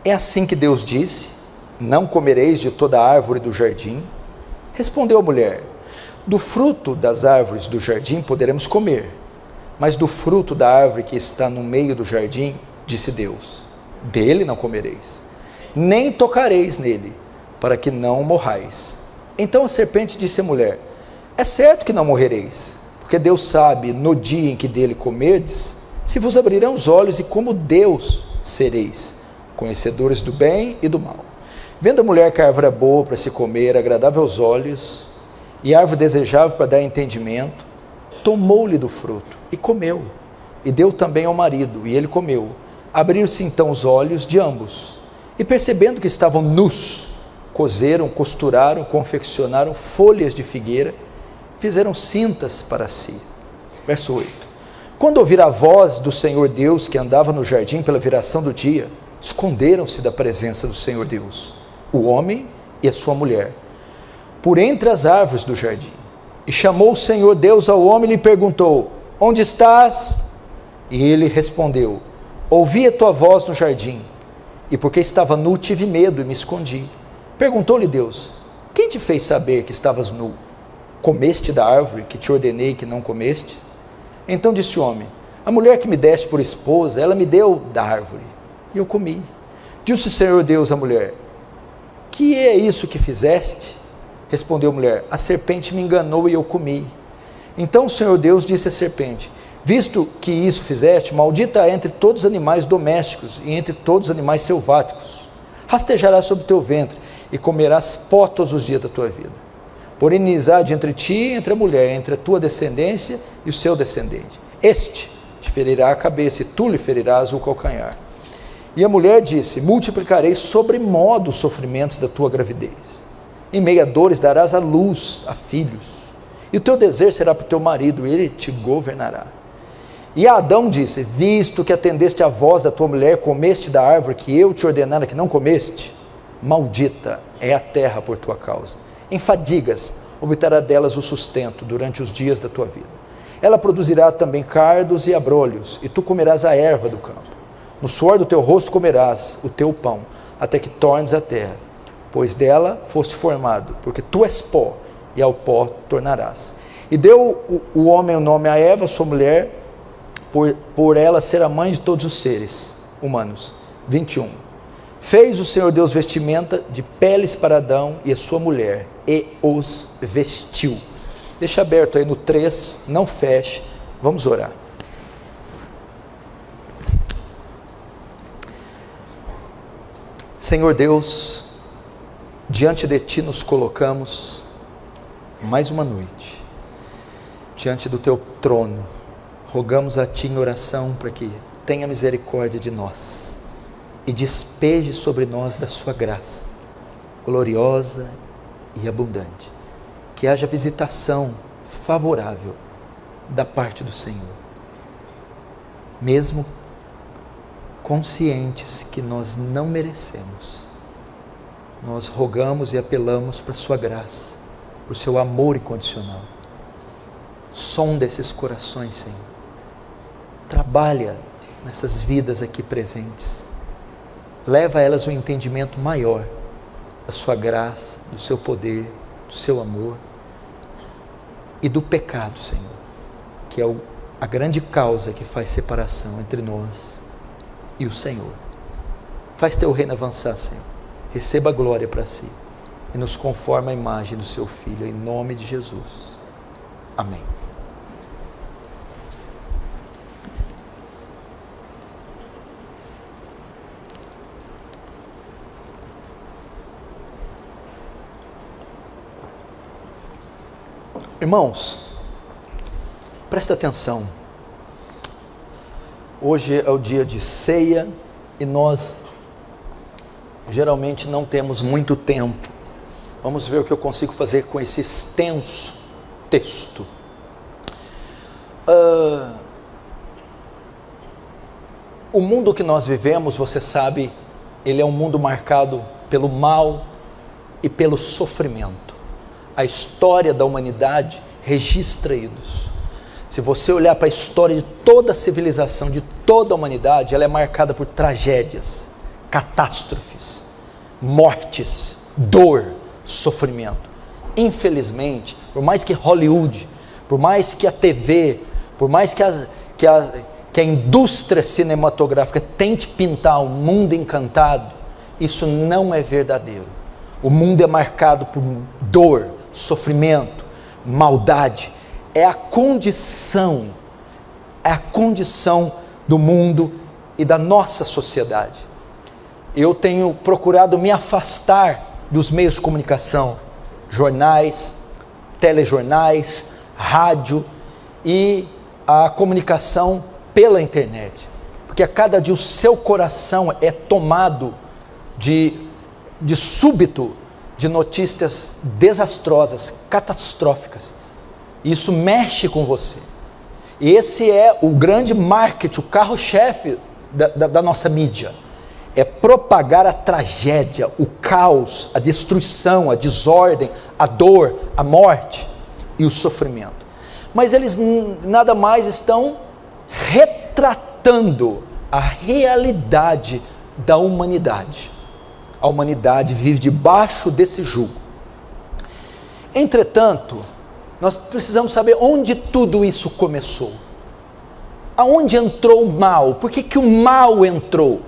É assim que Deus disse: não comereis de toda árvore do jardim? Respondeu a mulher: do fruto das árvores do jardim poderemos comer, mas do fruto da árvore que está no meio do jardim, disse Deus, dele não comereis, nem tocareis nele, para que não morrais. Então a serpente disse à mulher: é certo que não morrereis, porque Deus sabe, no dia em que dele comerdes, se vos abrirão os olhos, e como Deus sereis, conhecedores do bem e do mal. Vendo a mulher que a árvore é boa para se comer, agradável aos olhos, e árvore desejável para dar entendimento, tomou-lhe do fruto e comeu, e deu também ao marido, e ele comeu. Abriram-se então os olhos de ambos, e percebendo que estavam nus, coseram, costuraram, confeccionaram folhas de figueira, fizeram cintas para si. Verso 8. Quando ouviram a voz do Senhor Deus que andava no jardim pela viração do dia, esconderam-se da presença do Senhor Deus, o homem e a sua mulher, por entre as árvores do jardim. E chamou o Senhor Deus ao homem e lhe perguntou: onde estás? E ele respondeu: ouvi a tua voz no jardim, e porque estava nu tive medo e me escondi. Perguntou-lhe Deus: quem te fez saber que estavas nu? Comeste da árvore que te ordenei que não comeste? Então disse o homem: a mulher que me deste por esposa, ela me deu da árvore, e eu comi. Disse o Senhor Deus à mulher: que é isso que fizeste? Respondeu a mulher: a serpente me enganou e eu comi. Então o Senhor Deus disse à serpente: visto que isso fizeste, maldita é entre todos os animais domésticos e entre todos os animais selváticos. Rastejarás sobre o teu ventre e comerás pó todos os dias da tua vida. Por inimizade entre ti e entre a mulher, entre a tua descendência e o seu descendente. Este te ferirá a cabeça e tu lhe ferirás o calcanhar. E a mulher disse: multiplicarei sobremodo os sofrimentos da tua gravidez. Em meio a dores darás à luz a filhos. E o teu desejo será para o teu marido, e ele te governará. E a Adão disse: visto que atendeste à voz da tua mulher, comeste da árvore que eu te ordenara que não comeste, maldita é a terra por tua causa. Em fadigas obterá delas o sustento durante os dias da tua vida. Ela produzirá também cardos e abrolhos, e tu comerás a erva do campo. No suor do teu rosto comerás o teu pão, até que tornes a terra, pois dela foste formado, porque tu és pó, e ao pó tornarás. E deu o homem o nome a Eva, sua mulher, por ela ser a mãe de todos os seres humanos. 21. Fez o Senhor Deus vestimenta de peles para Adão e a sua mulher, e os vestiu. Deixa aberto aí no 3, não feche, vamos orar. Senhor Deus, diante de Ti nos colocamos mais uma noite, diante do Teu trono, rogamos a Ti em oração para que tenha misericórdia de nós e despeje sobre nós da Sua graça, gloriosa e abundante, que haja visitação favorável da parte do Senhor, mesmo conscientes que nós não merecemos, nós rogamos e apelamos para a sua graça, para o seu amor incondicional. Sonda esses corações, Senhor, trabalha nessas vidas aqui presentes, leva a elas um entendimento maior da sua graça, do seu poder, do seu amor e do pecado, Senhor, que é a grande causa que faz separação entre nós e o Senhor. Faz teu reino avançar, Senhor. Receba a glória para si e nos conforma à imagem do seu Filho, em nome de Jesus. Amém. Irmãos, presta atenção. Hoje é o dia de ceia e nós geralmente não temos muito tempo. Vamos ver o que eu consigo fazer com esse extenso texto. O mundo que nós vivemos, você sabe, ele é um mundo marcado pelo mal e pelo sofrimento. A história da humanidade registra isso. Se você olhar para a história de toda a civilização, de toda a humanidade, ela é marcada por tragédias, catástrofes, mortes, dor, sofrimento. Infelizmente, por mais que Hollywood, por mais que a TV, por mais que a indústria cinematográfica tente pintar um mundo encantado, isso não é verdadeiro. O mundo é marcado por dor, sofrimento, maldade. É a condição do mundo e da nossa sociedade. Eu tenho procurado me afastar dos meios de comunicação, jornais, telejornais, rádio e a comunicação pela internet, porque a cada dia o seu coração é tomado de súbito de notícias desastrosas, catastróficas. Isso mexe com você. E esse é o grande marketing, o carro-chefe da nossa mídia. É propagar a tragédia, o caos, a destruição, a desordem, a dor, a morte e o sofrimento. Mas eles nada mais estão retratando a realidade da humanidade. A humanidade vive debaixo desse jugo. Entretanto, nós precisamos saber onde tudo isso começou. Aonde entrou o mal? Por que o mal entrou?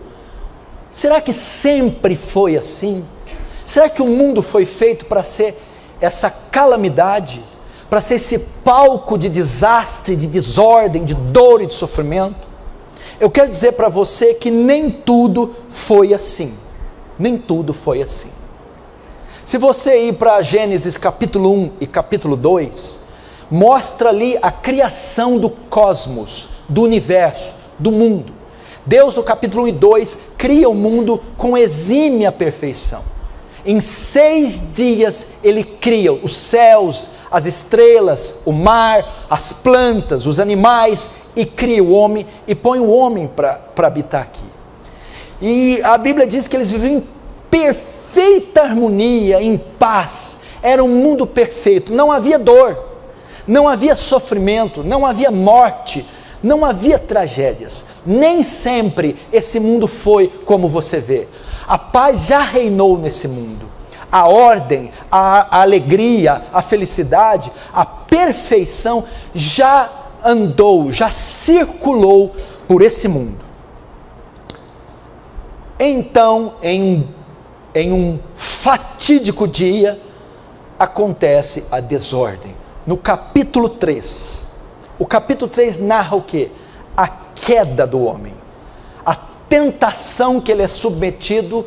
Será que sempre foi assim? Será que o mundo foi feito para ser essa calamidade? Para ser esse palco de desastre, de desordem, de dor e de sofrimento? Eu quero dizer para você que nem tudo foi assim. Nem tudo foi assim. Se você ir para Gênesis capítulo 1 e capítulo 2, mostra ali a criação do cosmos, do universo, do mundo. Deus no capítulo 1 e 2 cria o mundo com exímia perfeição. Em 6 dias ele cria os céus, as estrelas, o mar, as plantas, os animais, e cria o homem e põe o homem para habitar aqui. E a Bíblia diz que eles viviam em perfeita harmonia, em paz. Era um mundo perfeito, não havia dor, não havia sofrimento, não havia morte, não havia tragédias. Nem sempre esse mundo foi como você vê. A paz já reinou nesse mundo. A ordem, a alegria, a felicidade, a perfeição já andou, já circulou por esse mundo. Então, em um fatídico dia, acontece a desordem. No capítulo 3, o capítulo 3 narra o quê? A queda do homem, a tentação que ele é submetido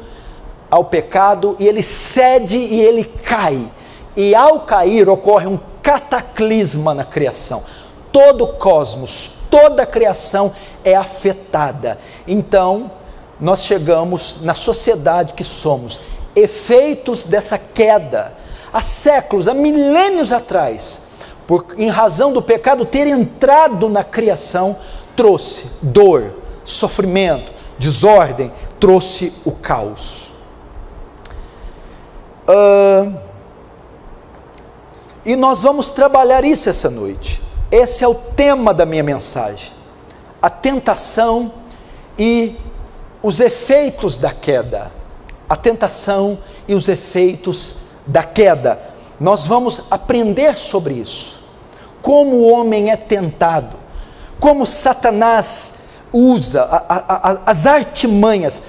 ao pecado, e ele cede e ele cai, e ao cair ocorre um cataclisma na criação. Todo o cosmos, toda a criação é afetada. Então nós chegamos na sociedade que somos, efeitos dessa queda, há séculos, há milênios atrás, em razão do pecado ter entrado na criação, trouxe dor, sofrimento, desordem, trouxe o caos. E nós vamos trabalhar isso essa noite. Esse é o tema da minha mensagem: a tentação e os efeitos da queda. A tentação e os efeitos da queda. Nós vamos aprender sobre isso. Como o homem é tentado, como Satanás usa as artimanhas,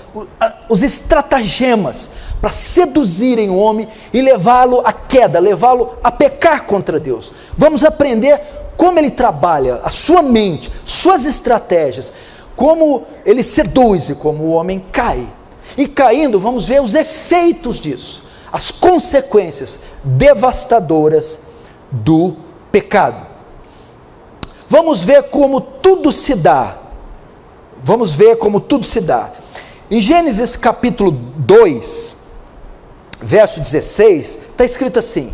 os estratagemas para seduzirem o homem e levá-lo à queda, levá-lo a pecar contra Deus. Vamos aprender como ele trabalha, a sua mente, suas estratégias, como ele seduz e como o homem cai. E caindo, vamos ver os efeitos disso, as consequências devastadoras do pecado. Vamos ver como tudo se dá. Vamos ver como tudo se dá. Em Gênesis capítulo 2, verso 16, está escrito assim: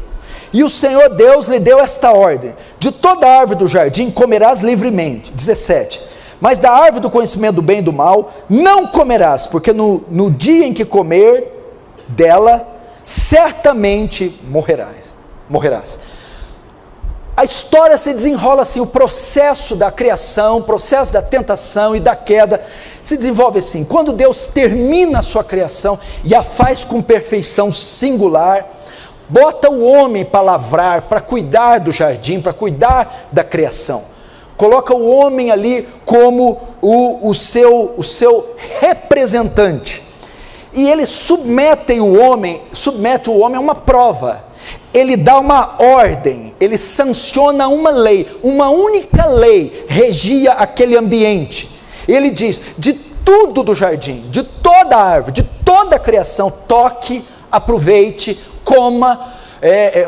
e o Senhor Deus lhe deu esta ordem: de toda árvore do jardim comerás livremente. 17. Mas da árvore do conhecimento do bem e do mal não comerás, porque no dia em que comer dela, certamente morrerás. A história se desenrola assim, o processo da criação, o processo da tentação e da queda se desenvolve assim. Quando Deus termina a sua criação e a faz com perfeição singular, bota o homem para lavrar, para cuidar do jardim, para cuidar da criação. Coloca o homem ali como o seu representante. E ele submete o homem a uma prova. Ele dá uma ordem, ele sanciona uma lei, uma única lei regia aquele ambiente. Ele diz: de tudo do jardim, de toda a árvore, de toda a criação, toque, aproveite, coma,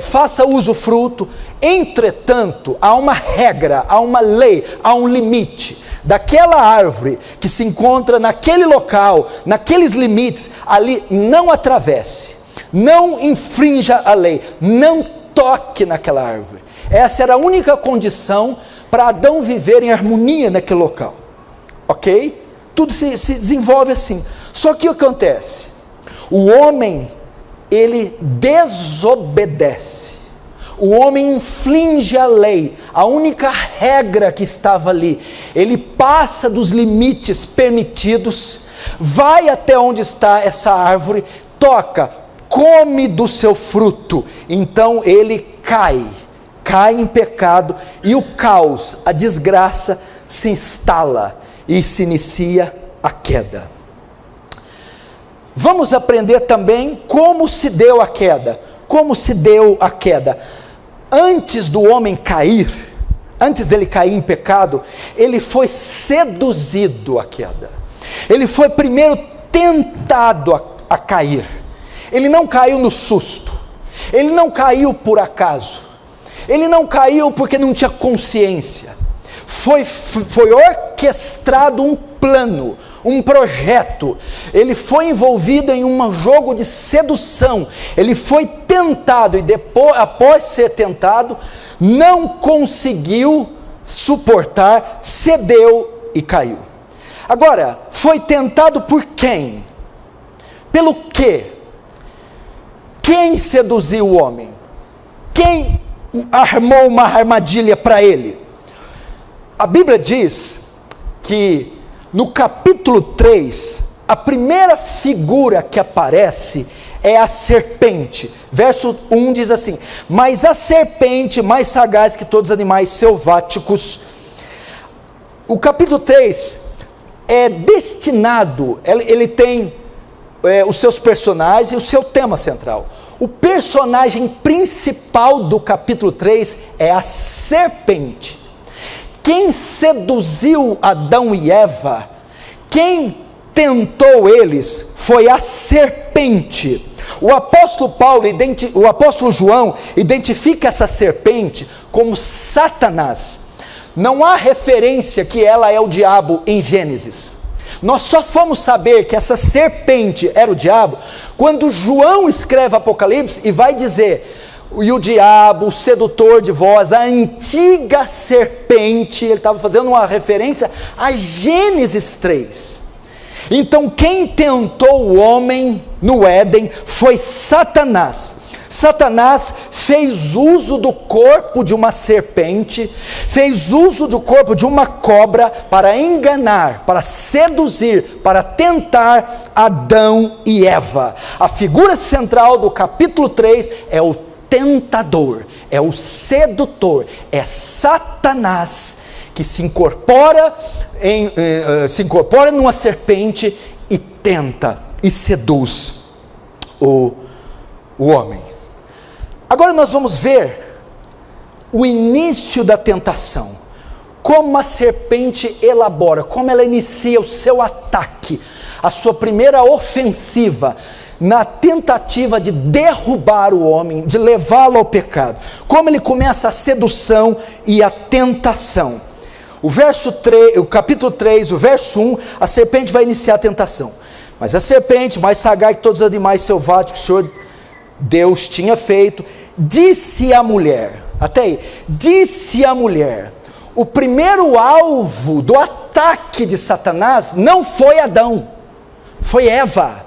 faça usufruto. Entretanto, há uma regra, há uma lei, há um limite. Daquela árvore que se encontra naquele local, naqueles limites, ali não atravesse. Não infrinja a lei, não toque naquela árvore. Essa era a única condição para Adão viver em harmonia naquele local. Ok? Tudo se desenvolve assim. Só que o que acontece? O homem, ele desobedece. O homem infringe a lei, a única regra que estava ali. Ele passa dos limites permitidos, vai até onde está essa árvore, toca, come do seu fruto. Então ele cai em pecado, e o caos, a desgraça se instala e se inicia a queda. Vamos aprender também como se deu a queda. Como se deu a queda? Antes do homem cair, antes dele cair em pecado, ele foi seduzido à queda. Ele foi primeiro tentado a cair. Ele não caiu no susto, ele não caiu por acaso, ele não caiu porque não tinha consciência. Foi orquestrado um plano, um projeto. Ele foi envolvido em um jogo de sedução. Ele foi tentado e depois, após ser tentado, não conseguiu suportar, cedeu e caiu. Agora, foi tentado por quem? Pelo quê? Quem seduziu o homem? Quem armou uma armadilha para ele? A Bíblia diz que no capítulo 3, a primeira figura que aparece é a serpente. Verso 1 diz assim: mas a serpente, mais sagaz que todos os animais selváticos. O capítulo 3 é destinado, ele tem os seus personagens e o seu tema central. O personagem principal do capítulo 3 é a serpente. Quem seduziu Adão e Eva, quem tentou eles, foi a serpente. O apóstolo João identifica essa serpente como Satanás. Não há referência que ela é o diabo em Gênesis. Nós só fomos saber que essa serpente era o diabo quando João escreve Apocalipse e vai dizer: e o diabo, o sedutor de vós, a antiga serpente. Ele estava fazendo uma referência a Gênesis 3. Então quem tentou o homem no Éden foi Satanás. Satanás fez uso do corpo de uma serpente, fez uso do corpo de uma cobra para enganar, para seduzir, para tentar Adão e Eva. A figura central do capítulo 3 é o tentador, é o sedutor, é Satanás que se incorpora numa serpente e tenta e seduz o homem. Agora nós vamos ver o início da tentação, como a serpente elabora, como ela inicia o seu ataque, a sua primeira ofensiva, na tentativa de derrubar o homem, de levá-lo ao pecado. Como ele começa a sedução e a tentação. O capítulo 3, o verso 1, a serpente vai iniciar a tentação. Mas a serpente, mais sagaz que todos os animais selváticos que o Senhor Deus tinha feito, disse à mulher, até aí, disse à mulher. O primeiro alvo do ataque de Satanás não foi Adão, foi Eva.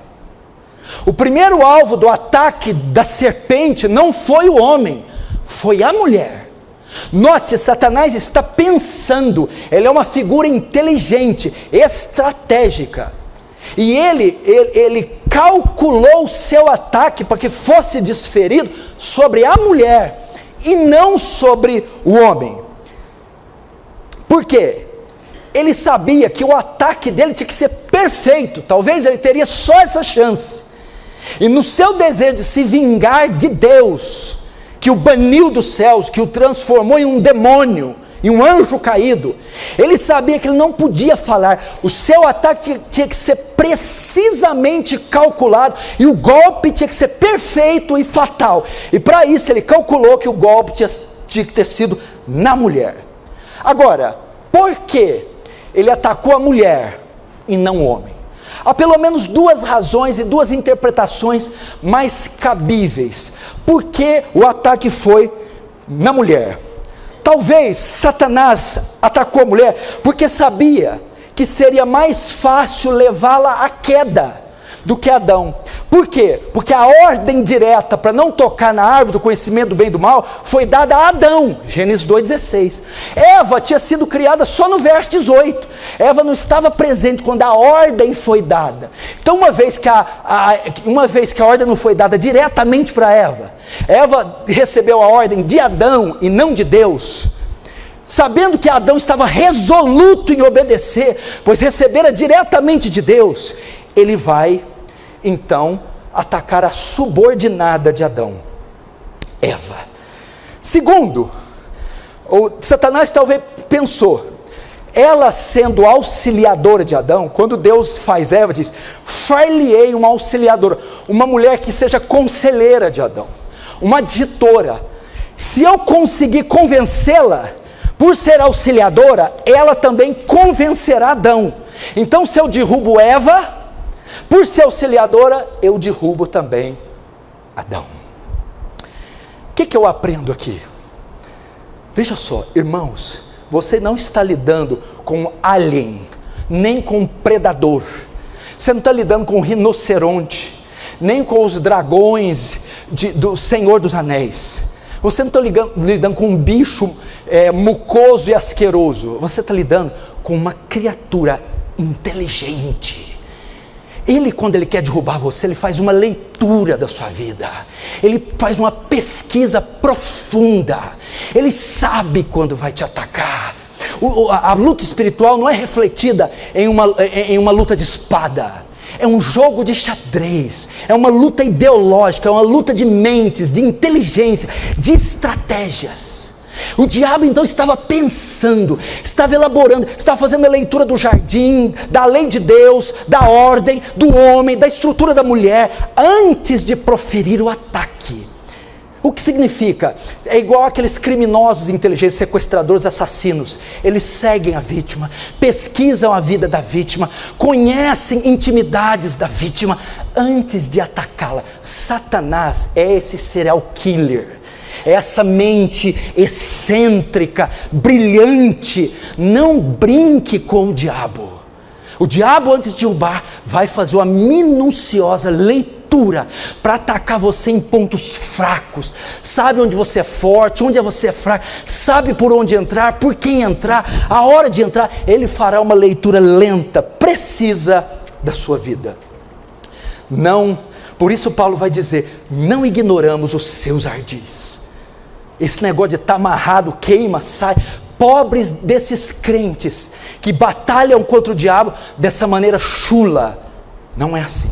O primeiro alvo do ataque da serpente não foi o homem, foi a mulher. Note, Satanás está pensando, ele é uma figura inteligente, estratégica, e ele calculou o seu ataque para que fosse desferido sobre a mulher e não sobre o homem. Por quê? Ele sabia que o ataque dele tinha que ser perfeito, talvez ele teria só essa chance, e no seu desejo de se vingar de Deus, que o baniu dos céus, que o transformou em um demônio, em um anjo caído, ele sabia que ele não podia falar, o seu ataque tinha que ser precisamente calculado, e o golpe tinha que ser perfeito e fatal, e para isso ele calculou que o golpe tinha que ter sido na mulher. Agora, por que ele atacou a mulher e não o homem? Há pelo menos duas razões e duas interpretações mais cabíveis. Por que o ataque foi na mulher? Talvez Satanás atacou a mulher porque sabia que seria mais fácil levá-la à queda do que Adão. Por quê? Porque a ordem direta para não tocar na árvore do conhecimento do bem e do mal foi dada a Adão, Gênesis 2,16. Eva tinha sido criada só no verso 18. Eva não estava presente quando a ordem foi dada. Então, uma vez que a ordem não foi dada diretamente para Eva, Eva recebeu a ordem de Adão e não de Deus. Sabendo que Adão estava resoluto em obedecer, pois recebera diretamente de Deus, ele vai então atacar a subordinada de Adão, Eva. Segundo, Satanás talvez pensou, ela sendo auxiliadora de Adão, quando Deus faz Eva, diz, far-lhe-ei uma auxiliadora, uma mulher que seja conselheira de Adão, uma aditora. Se eu conseguir convencê-la, por ser auxiliadora, ela também convencerá Adão. Então, se eu derrubo Eva, por ser auxiliadora, eu derrubo também Adão. O que eu aprendo aqui? Veja só, irmãos, você não está lidando com um alien, nem com um predador. Você não está lidando com um rinoceronte, nem com os dragões do Senhor dos Anéis. Você não está lidando com um bicho mucoso e asqueroso. Você está lidando com uma criatura inteligente. Ele, quando ele quer derrubar você, ele faz uma leitura da sua vida, ele faz uma pesquisa profunda, ele sabe quando vai te atacar. A luta espiritual não é refletida em uma luta de espada, é um jogo de xadrez, é uma luta ideológica, é uma luta de mentes, de inteligência, de estratégias. O diabo então estava pensando, estava elaborando, estava fazendo a leitura do jardim, da lei de Deus, da ordem, do homem, da estrutura da mulher, antes de proferir o ataque. O que significa? É igual aqueles criminosos inteligentes, sequestradores, assassinos. Eles seguem a vítima, pesquisam a vida da vítima, conhecem intimidades da vítima antes de atacá-la. Satanás é esse serial killer. Essa mente excêntrica, brilhante. Não brinque com o diabo. O diabo, antes de derrubar, vai fazer uma minuciosa leitura para atacar você em pontos fracos. Sabe onde você é forte, onde você é fraco, sabe por onde entrar, por quem entrar, a hora de entrar. Ele fará uma leitura lenta, precisa da sua vida. Não, por isso Paulo vai dizer, não ignoramos os seus ardis. Esse negócio de estar amarrado, queima, sai. Pobres desses crentes que batalham contra o diabo dessa maneira chula. Não é assim.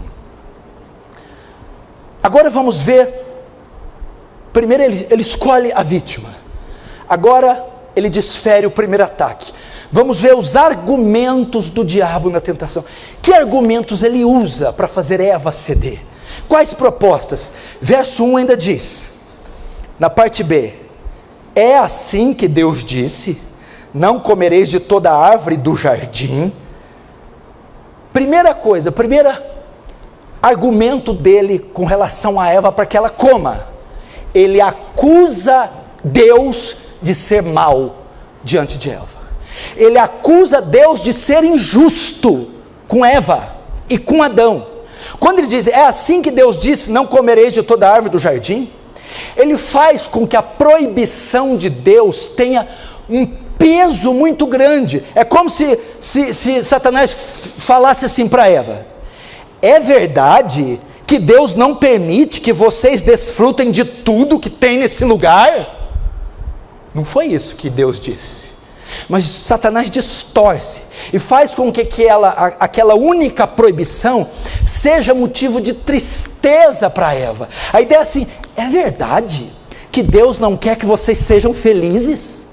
Agora vamos ver. Primeiro ele escolhe a vítima. Agora ele desfere o primeiro ataque. Vamos ver os argumentos do diabo na tentação. Que argumentos ele usa para fazer Eva ceder? Quais propostas? Verso 1 ainda diz, na parte B, é assim que Deus disse, não comereis de toda a árvore do jardim. Primeiro argumento dele com relação a Eva para que ela coma. Ele acusa Deus de ser mau diante de Eva. Ele acusa Deus de ser injusto com Eva e com Adão. Quando ele diz, é assim que Deus disse, não comereis de toda a árvore do jardim, ele faz com que a proibição de Deus tenha um peso muito grande. É como se Satanás falasse assim para Eva: é verdade que Deus não permite que vocês desfrutem de tudo que tem nesse lugar? Não foi isso que Deus disse. Mas Satanás distorce e faz com que aquela única proibição seja motivo de tristeza para Eva. A ideia é assim: é verdade que Deus não quer que vocês sejam felizes?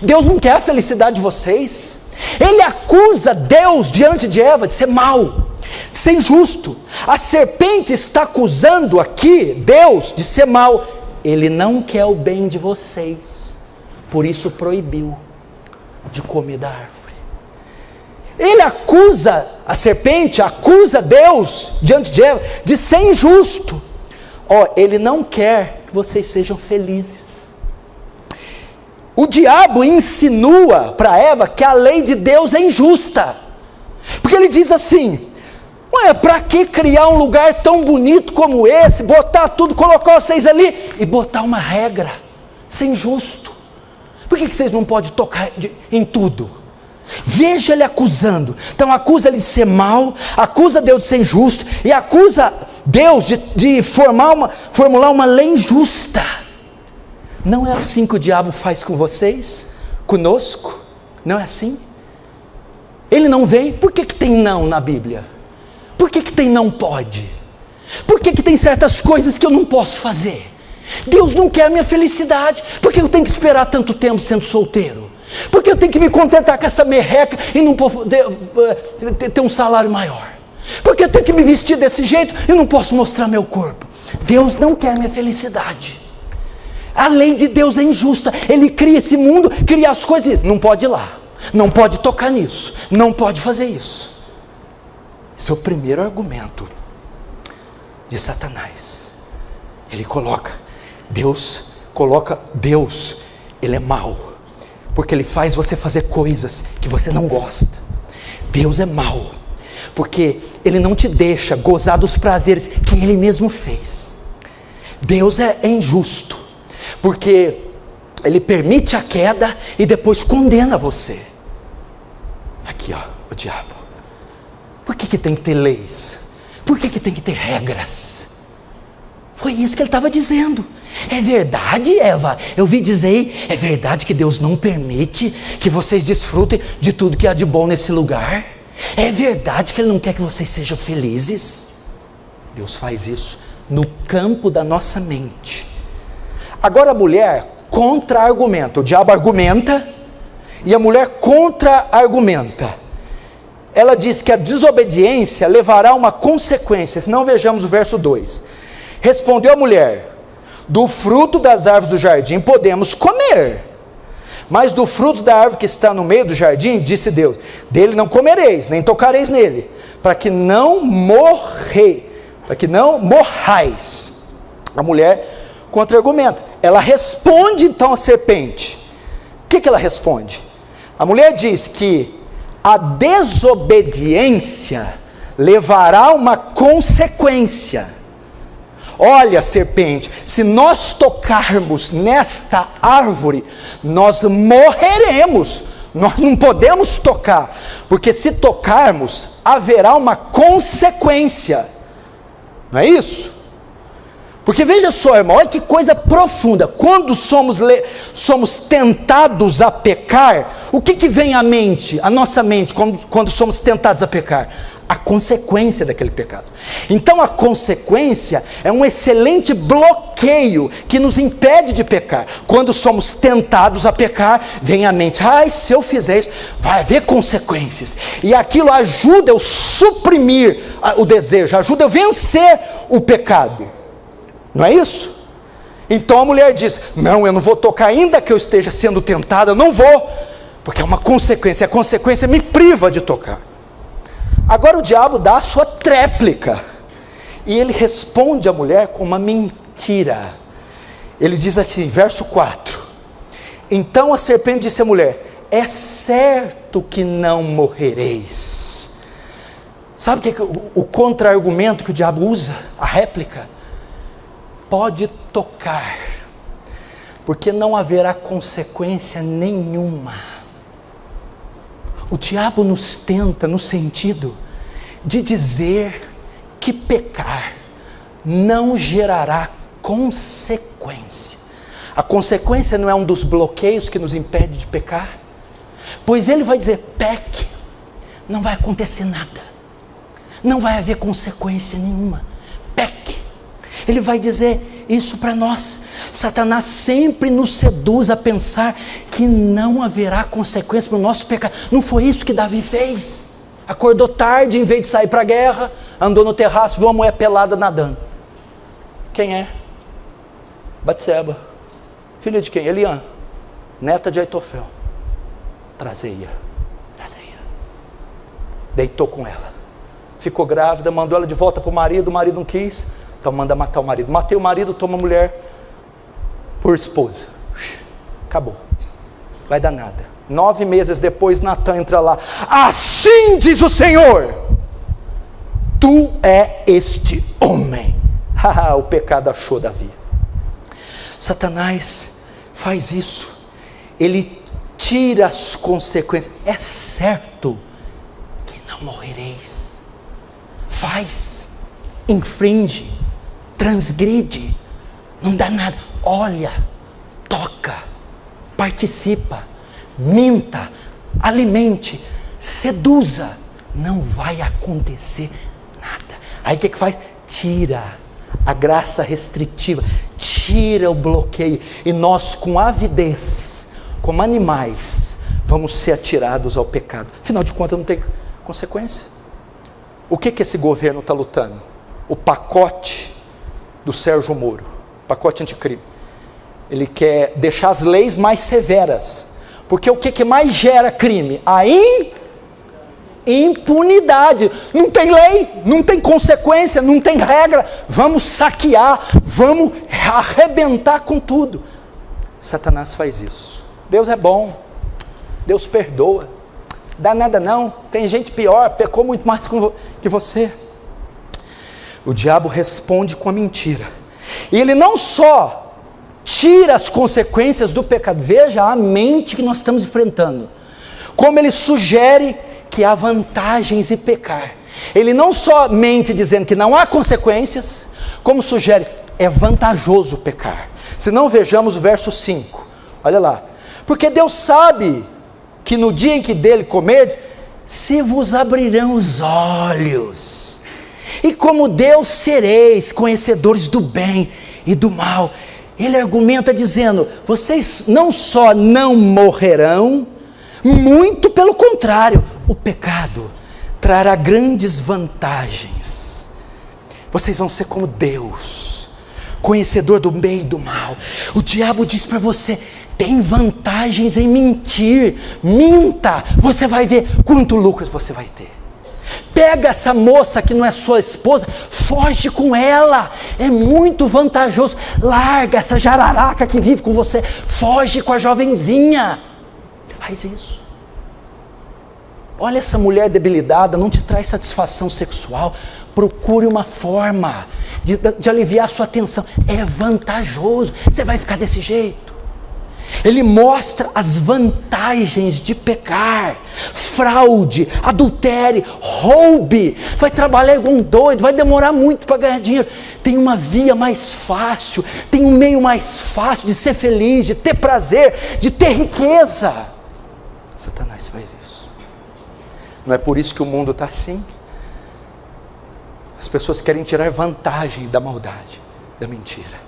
Deus não quer a felicidade de vocês? Ele acusa Deus diante de Eva de ser mau, de ser injusto. A serpente está acusando aqui Deus de ser mau. Ele não quer o bem de vocês, por isso proibiu de comer da árvore. Ele acusa, a serpente acusa Deus diante de Eva de ser injusto. Ele não quer que vocês sejam felizes. O diabo insinua para Eva que a lei de Deus é injusta, porque ele diz assim: para que criar um lugar tão bonito como esse, botar tudo, colocar vocês ali e botar uma regra? Isso é injusto. Por que vocês não podem tocar em tudo? Veja ele acusando. Então acusa ele de ser mau, acusa Deus de ser injusto, e acusa Deus de formular uma lei injusta. Não é assim que o diabo faz com vocês, conosco? Não é assim? Ele não vem. Por que tem não na Bíblia? Por que tem não pode? Por que tem certas coisas que eu não posso fazer? Deus não quer a minha felicidade. Por que eu tenho que esperar tanto tempo sendo solteiro? Por que eu tenho que me contentar com essa merreca e não poder ter um salário maior? Por que eu tenho que me vestir desse jeito e não posso mostrar meu corpo? Deus não quer a minha felicidade. A lei de Deus é injusta. Ele cria esse mundo, cria as coisas, não pode ir lá, não pode tocar nisso, não pode fazer isso. Esse é o primeiro argumento de Satanás. Ele coloca Deus, ele é mau, porque ele faz você fazer coisas que você não gosta. Deus é mau, porque ele não te deixa gozar dos prazeres que ele mesmo fez. Deus é injusto, porque ele permite a queda e depois condena você. Aqui o diabo. Por que tem que ter leis? Por que tem que ter regras? Foi isso que ele estava dizendo. É verdade, Eva, eu vi dizer, é verdade que Deus não permite que vocês desfrutem de tudo que há de bom nesse lugar? É verdade que Ele não quer que vocês sejam felizes? Deus faz isso no campo da nossa mente. Agora a mulher contra-argumenta. O diabo argumenta e a mulher contra-argumenta. Ela diz que a desobediência levará a uma consequência. Se não, vejamos o verso 2. Respondeu a mulher: do fruto das árvores do jardim podemos comer, mas do fruto da árvore que está no meio do jardim, disse Deus, dele não comereis, nem tocareis nele, para que não morrais. A mulher contra-argumenta. Ela responde então à serpente. O que ela responde? A mulher diz que a desobediência levará a uma consequência. Olha, serpente, se nós tocarmos nesta árvore, nós morreremos. Nós não podemos tocar, porque se tocarmos, haverá uma consequência. Não é isso? Porque veja só, irmão, olha que coisa profunda. Quando somos tentados a pecar, o que vem à mente, à nossa mente, quando somos tentados a pecar? A consequência daquele pecado. Então a consequência é um excelente bloqueio que nos impede de pecar. Quando somos tentados a pecar, vem à mente: se eu fizer isso, vai haver consequências. E aquilo ajuda eu suprimir o desejo, ajuda eu vencer o pecado. Não é isso? Então a mulher diz: não, eu não vou tocar, ainda que eu esteja sendo tentada, eu não vou, porque é uma consequência, a consequência me priva de tocar. Agora o diabo dá a sua tréplica, e ele responde à mulher com uma mentira. Ele diz aqui, verso 4: então a serpente disse à mulher: é certo que não morrereis. Sabe o que é o contra-argumento que o diabo usa? A réplica. pode tocar, porque não haverá consequência nenhuma. O diabo nos tenta no sentido de dizer que pecar não gerará consequência. A consequência não é um dos bloqueios que nos impede de pecar? Pois ele vai dizer, peque, não vai acontecer nada, não vai haver consequência nenhuma, peque. Ele vai dizer isso para nós. Satanás sempre nos seduz a pensar que não haverá consequência para o nosso pecado. Não foi isso que Davi fez? Acordou tarde, em vez de sair para a guerra, andou no terraço, viu uma mulher pelada nadando. Quem é? Batseba. Filha de quem? Eliã, neta de Aitofel. Trazei-a. Deitou com ela. Ficou grávida, mandou ela de volta para o marido não quis, então manda matar o marido. Matei o marido, toma a mulher por esposa. Acabou. Vai dar nada. 9 meses depois, Natan entra lá. Assim diz o Senhor, tu é este homem. O pecado achou Davi. Satanás faz isso. Ele tira as consequências. É certo que não morrereis. Faz, infringe, transgride, não dá nada. Olha, toca, participa, minta, alimente, seduza, não vai acontecer nada. Aí o que faz? Tira a graça restritiva, tira o bloqueio, e nós com avidez, como animais, vamos ser atirados ao pecado. Afinal de contas não tem consequência. O que esse governo está lutando? O pacote do Sérgio Moro, pacote anticrime. Ele quer deixar as leis mais severas, porque o que mais gera crime? A impunidade. Não tem lei, não tem consequência, não tem regra. Vamos saquear, vamos arrebentar com tudo. Satanás faz isso. Deus é bom, Deus perdoa, dá nada não, tem gente pior, pecou muito mais que você. O diabo responde com a mentira, e ele não só tira as consequências do pecado, veja a mente que nós estamos enfrentando, como ele sugere que há vantagens em pecar. Ele não só mente dizendo que não há consequências, como sugere, é vantajoso pecar. Se não, vejamos o verso 5, olha lá. Porque Deus sabe que no dia em que dele comerdes, se vos abrirão os olhos, e como Deus sereis conhecedores do bem e do mal. Ele argumenta dizendo, vocês não só não morrerão, muito pelo contrário, o pecado trará grandes vantagens. Vocês vão ser como Deus, conhecedor do bem e do mal. O diabo diz para você, tem vantagens em mentir, minta, você vai ver quanto lucro você vai ter. Pega essa moça que não é sua esposa, foge com ela, é muito vantajoso. Larga essa jararaca que vive com você, foge com a jovenzinha. Faz isso. Olha, essa mulher debilitada não te traz satisfação sexual, procure uma forma de aliviar a sua tensão. É vantajoso, você vai ficar desse jeito. Ele mostra as vantagens de pecar, fraude, adultério, roube, vai trabalhar igual um doido, vai demorar muito para ganhar dinheiro. Tem uma via mais fácil, tem um meio mais fácil de ser feliz, de ter prazer, de ter riqueza. Satanás faz isso. Não é por isso que o mundo está assim? As pessoas querem tirar vantagem da maldade, da mentira.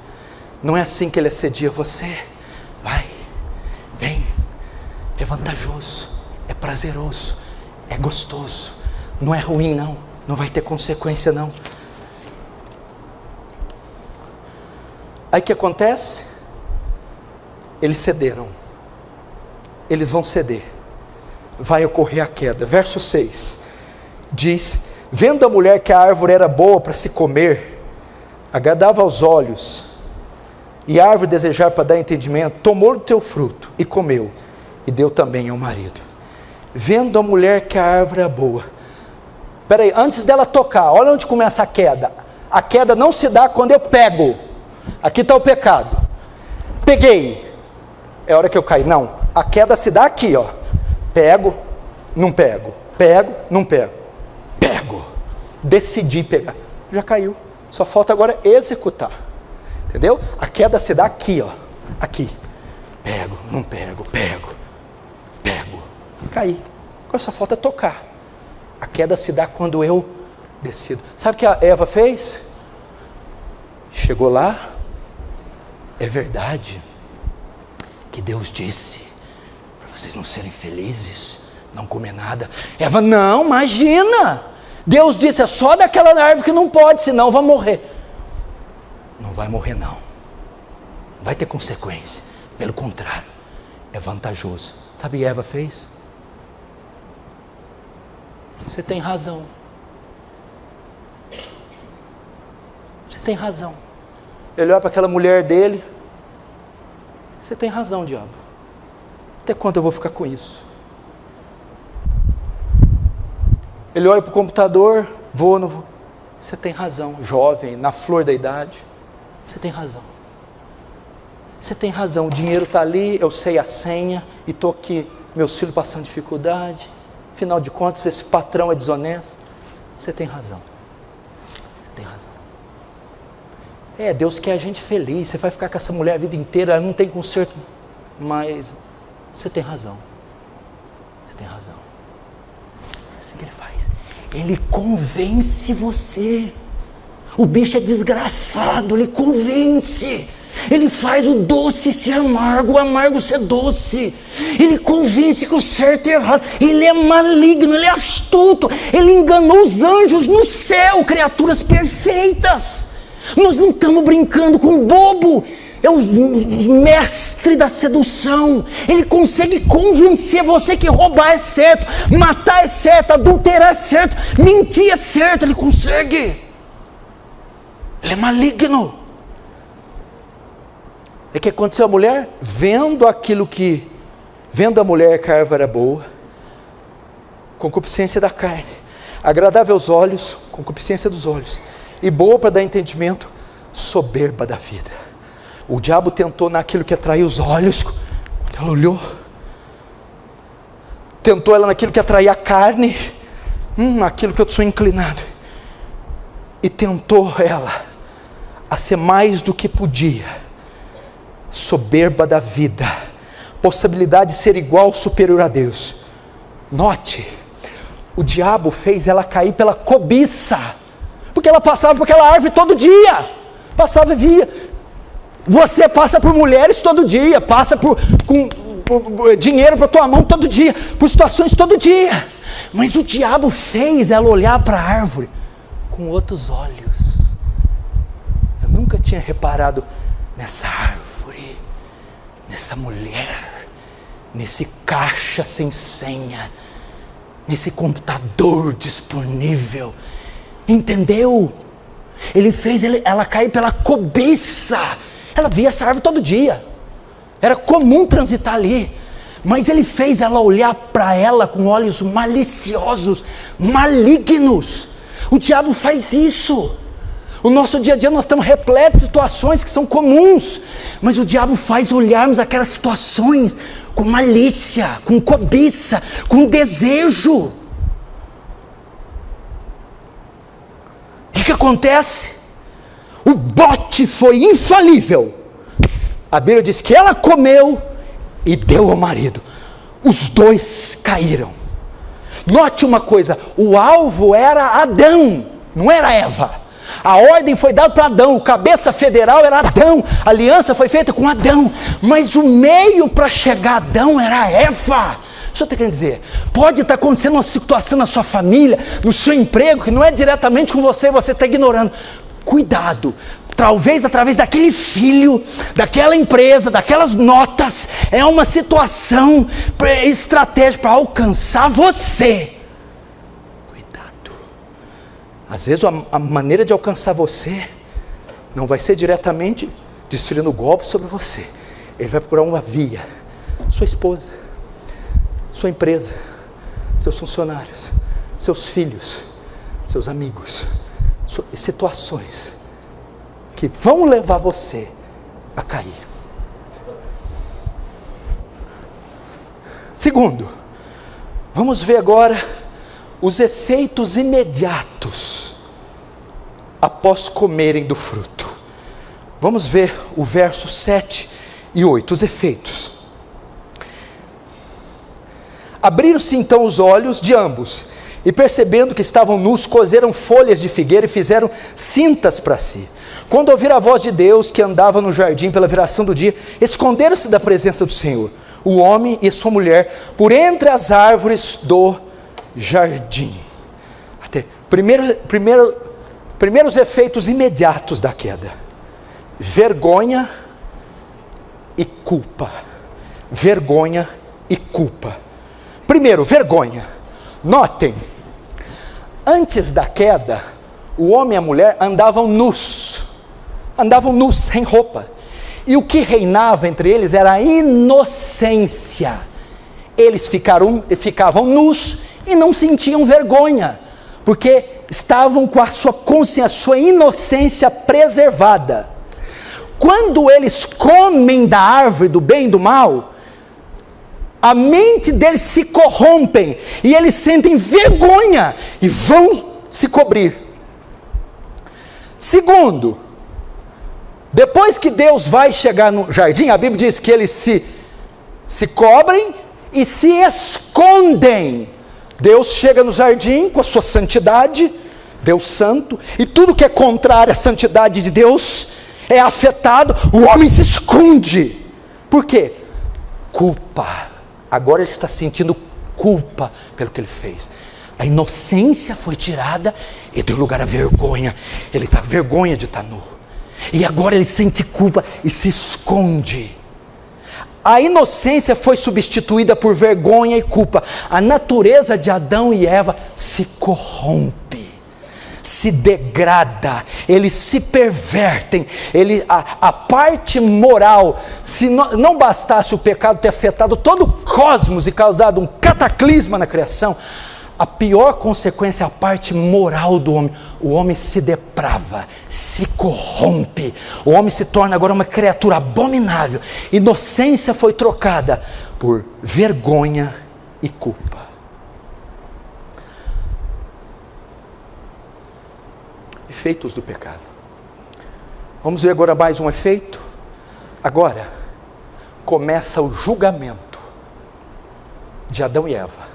Não é assim que ele assedia você. Vai, vem, é vantajoso, é prazeroso, é gostoso, não é ruim não, não vai ter consequência não. Aí o que acontece? Eles cederam, eles vão ceder, vai ocorrer a queda. Verso 6, diz, vendo a mulher que a árvore era boa para se comer, agradava aos olhos, e a árvore desejar para dar entendimento, tomou do teu fruto e comeu, e deu também ao marido. Vendo a mulher que a árvore é boa. Espera aí, antes dela tocar, olha onde começa a queda. A queda não se dá quando eu pego. Aqui está o pecado. Peguei. É a hora que eu caio. Não, a queda se dá aqui, ó. Pego, não pego. Pego, não pego. Pego. Decidi pegar. Já caiu. Só falta agora executar. Entendeu? A queda se dá aqui, ó. Aqui. Pego, não pego, pego. Pego. Caí. Agora só falta tocar. A queda se dá quando eu decido. Sabe o que a Eva fez? Chegou lá. É verdade que Deus disse para vocês não serem felizes, não comer nada. Eva, não, imagina. Deus disse, é só daquela árvore que não pode, senão vai morrer. Não vai morrer não. Não vai ter consequência. Pelo contrário, é vantajoso. Sabe o que Eva fez? Você tem razão. Você tem razão. Ele olha para aquela mulher dele. Você tem razão, diabo. Até quando eu vou ficar com isso? Ele olha para o computador. Vou, não vou. Você tem razão, jovem, na flor da idade. Você tem razão. Você tem razão, o dinheiro está ali, eu sei a senha, e estou aqui, meus filhos passando dificuldade. Afinal de contas, esse patrão é desonesto. Você tem razão. Você tem razão. Deus quer a gente feliz. Você vai ficar com essa mulher a vida inteira, ela não tem conserto. Mas você tem razão. Você tem razão. É assim que ele faz. Ele convence você. O bicho é desgraçado, ele convence. Ele faz o doce ser amargo, o amargo ser doce. Ele convence que o certo é errado. Ele é maligno, ele é astuto. Ele enganou os anjos no céu, criaturas perfeitas. Nós não estamos brincando com bobo. É o mestre da sedução. Ele consegue convencer você que roubar é certo, matar é certo, adulterar é certo, mentir é certo. Ele consegue. Ele é maligno. É que aconteceu a mulher vendo a mulher que a árvore era boa, concupiscência da carne, agradável aos olhos, concupiscência dos olhos, e boa para dar entendimento, soberba da vida. O diabo tentou naquilo que atraiu os olhos, quando ela olhou, tentou ela naquilo que atraía a carne, aquilo que eu sou inclinado, e tentou ela a ser mais do que podia, soberba da vida, possibilidade de ser igual, superior a Deus. Note, o diabo fez ela cair pela cobiça, porque ela passava por aquela árvore todo dia, passava e via. Você passa por mulheres todo dia, passa por dinheiro para tua mão todo dia, por situações todo dia, mas o diabo fez ela olhar para a árvore com outros olhos. Eu nunca tinha reparado nessa árvore, nessa mulher, nesse caixa sem senha, nesse computador disponível. Entendeu? Ele fez ela cair pela cobiça. Ela via essa árvore todo dia, era comum transitar ali, mas ele fez ela olhar para ela com olhos maliciosos, malignos. O diabo faz isso. O nosso dia a dia nós estamos repletos de situações que são comuns, mas o diabo faz olharmos aquelas situações com malícia, com cobiça, com desejo. E o que acontece? O bote foi infalível. A Bíblia diz que ela comeu e deu ao marido. Os dois caíram. Note uma coisa, o alvo era Adão, não era Eva. A ordem foi dada para Adão, o cabeça federal era Adão, a aliança foi feita com Adão, mas o meio para chegar a Adão era Eva. O senhor está querendo dizer, pode estar acontecendo uma situação na sua família, no seu emprego, que não é diretamente com você, você está ignorando. Cuidado, talvez através daquele filho, daquela empresa, daquelas notas, é uma situação estratégica para alcançar você. Cuidado. Às vezes a maneira de alcançar você não vai ser diretamente desfilando golpe sobre você. Ele vai procurar uma via. Sua esposa, sua empresa, seus funcionários, seus filhos, seus amigos, situações que vão levar você a cair. Segundo, vamos ver agora os efeitos imediatos após comerem do fruto. Vamos ver o verso 7 e 8, os efeitos. Abriram-se então os olhos de ambos, e percebendo que estavam nus, coseram folhas de figueira e fizeram cintas para si. Quando ouviram a voz de Deus que andava no jardim pela viração do dia, esconderam-se da presença do Senhor, o homem e sua mulher, por entre as árvores do jardim. Primeiros efeitos imediatos da queda: vergonha e culpa. Vergonha e culpa. Primeiro, vergonha. Notem, antes da queda, o homem e a mulher andavam nus, sem roupa. E o que reinava entre eles era a inocência. Eles ficavam nus e não sentiam vergonha, porque estavam com a sua consciência, a sua inocência preservada. Quando eles comem da árvore do bem e do mal, a mente deles se corrompem, e eles sentem vergonha, e vão se cobrir. Segundo, depois que Deus vai chegar no jardim, a Bíblia diz que eles se cobrem e se escondem. Deus chega no jardim com a sua santidade, Deus santo, e tudo que é contrário à santidade de Deus é afetado, o homem se esconde. Por quê? Culpa. Agora ele está sentindo culpa pelo que ele fez. A inocência foi tirada e deu lugar à vergonha. Ele está com vergonha de estar nu. E agora ele sente culpa e se esconde. A inocência foi substituída por vergonha e culpa. A natureza de Adão e Eva se corrompe, se degrada, eles se pervertem. A parte moral, se não bastasse o pecado ter afetado todo o cosmos e causado um cataclisma na criação, a pior consequência é a parte moral do homem. O homem se deprava, se corrompe, o homem se torna agora uma criatura abominável. Inocência foi trocada por vergonha e culpa. Efeitos do pecado. Vamos ver agora mais um efeito. Agora começa o julgamento de Adão e Eva.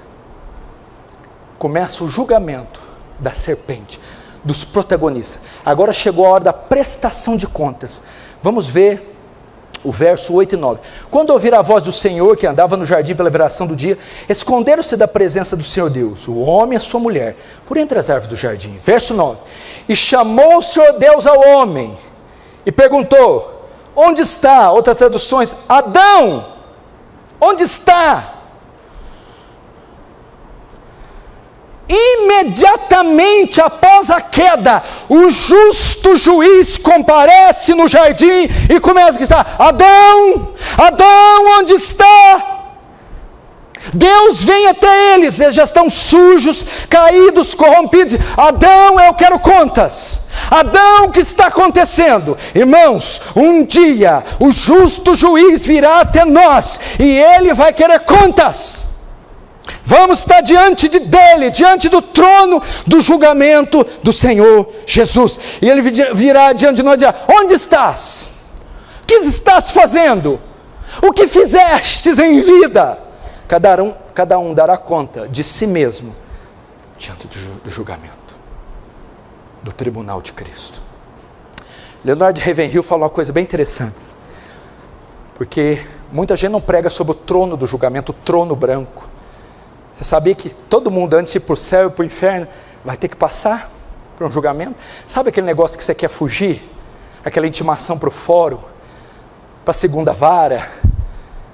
Começa o julgamento da serpente, dos protagonistas. Agora chegou a hora da prestação de contas. Vamos ver o verso 8 e 9. Quando ouviram a voz do Senhor que andava no jardim pela viração do dia, esconderam-se da presença do Senhor Deus, o homem e a sua mulher, por entre as árvores do jardim. Verso 9. E chamou o Senhor Deus ao homem e perguntou: onde está? Outras traduções: Adão, onde está? Imediatamente após a queda, o justo juiz comparece no jardim e começa a gritar: Adão, Adão, onde está? Deus vem até eles já estão sujos, caídos, corrompidos. Adão, eu quero contas. Adão, o que está acontecendo? Irmãos, um dia o justo juiz virá até nós e ele vai querer contas. Vamos estar diante dele, diante do trono do julgamento do Senhor Jesus. E ele virá diante de nós e dirá: onde estás? O que estás fazendo? O que fizestes em vida? Cada um dará conta de si mesmo diante do julgamento, do tribunal de Cristo. Leonard Ravenhill falou uma coisa bem interessante, porque muita gente não prega sobre o trono do julgamento, o trono branco. Você sabia que todo mundo, antes de ir para o céu e para o inferno, vai ter que passar por um julgamento? Sabe aquele negócio que você quer fugir? Aquela intimação para o fórum, para a segunda vara,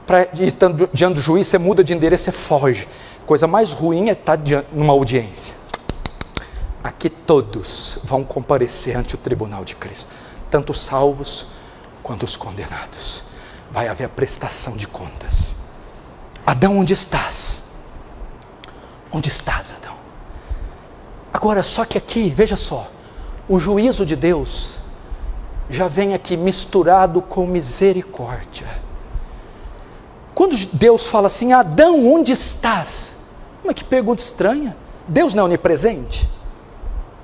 para ir diante do juiz, você muda de endereço, você foge. Coisa mais ruim é estar numa audiência. Aqui todos vão comparecer ante o tribunal de Cristo, tanto os salvos quanto os condenados. Vai haver a prestação de contas. Adão, onde estás? Onde estás, Adão? Agora, só que aqui, veja só, o juízo de Deus já vem aqui misturado com misericórdia. Quando Deus fala assim, Adão, onde estás? Mas que pergunta estranha. Deus não é onipresente?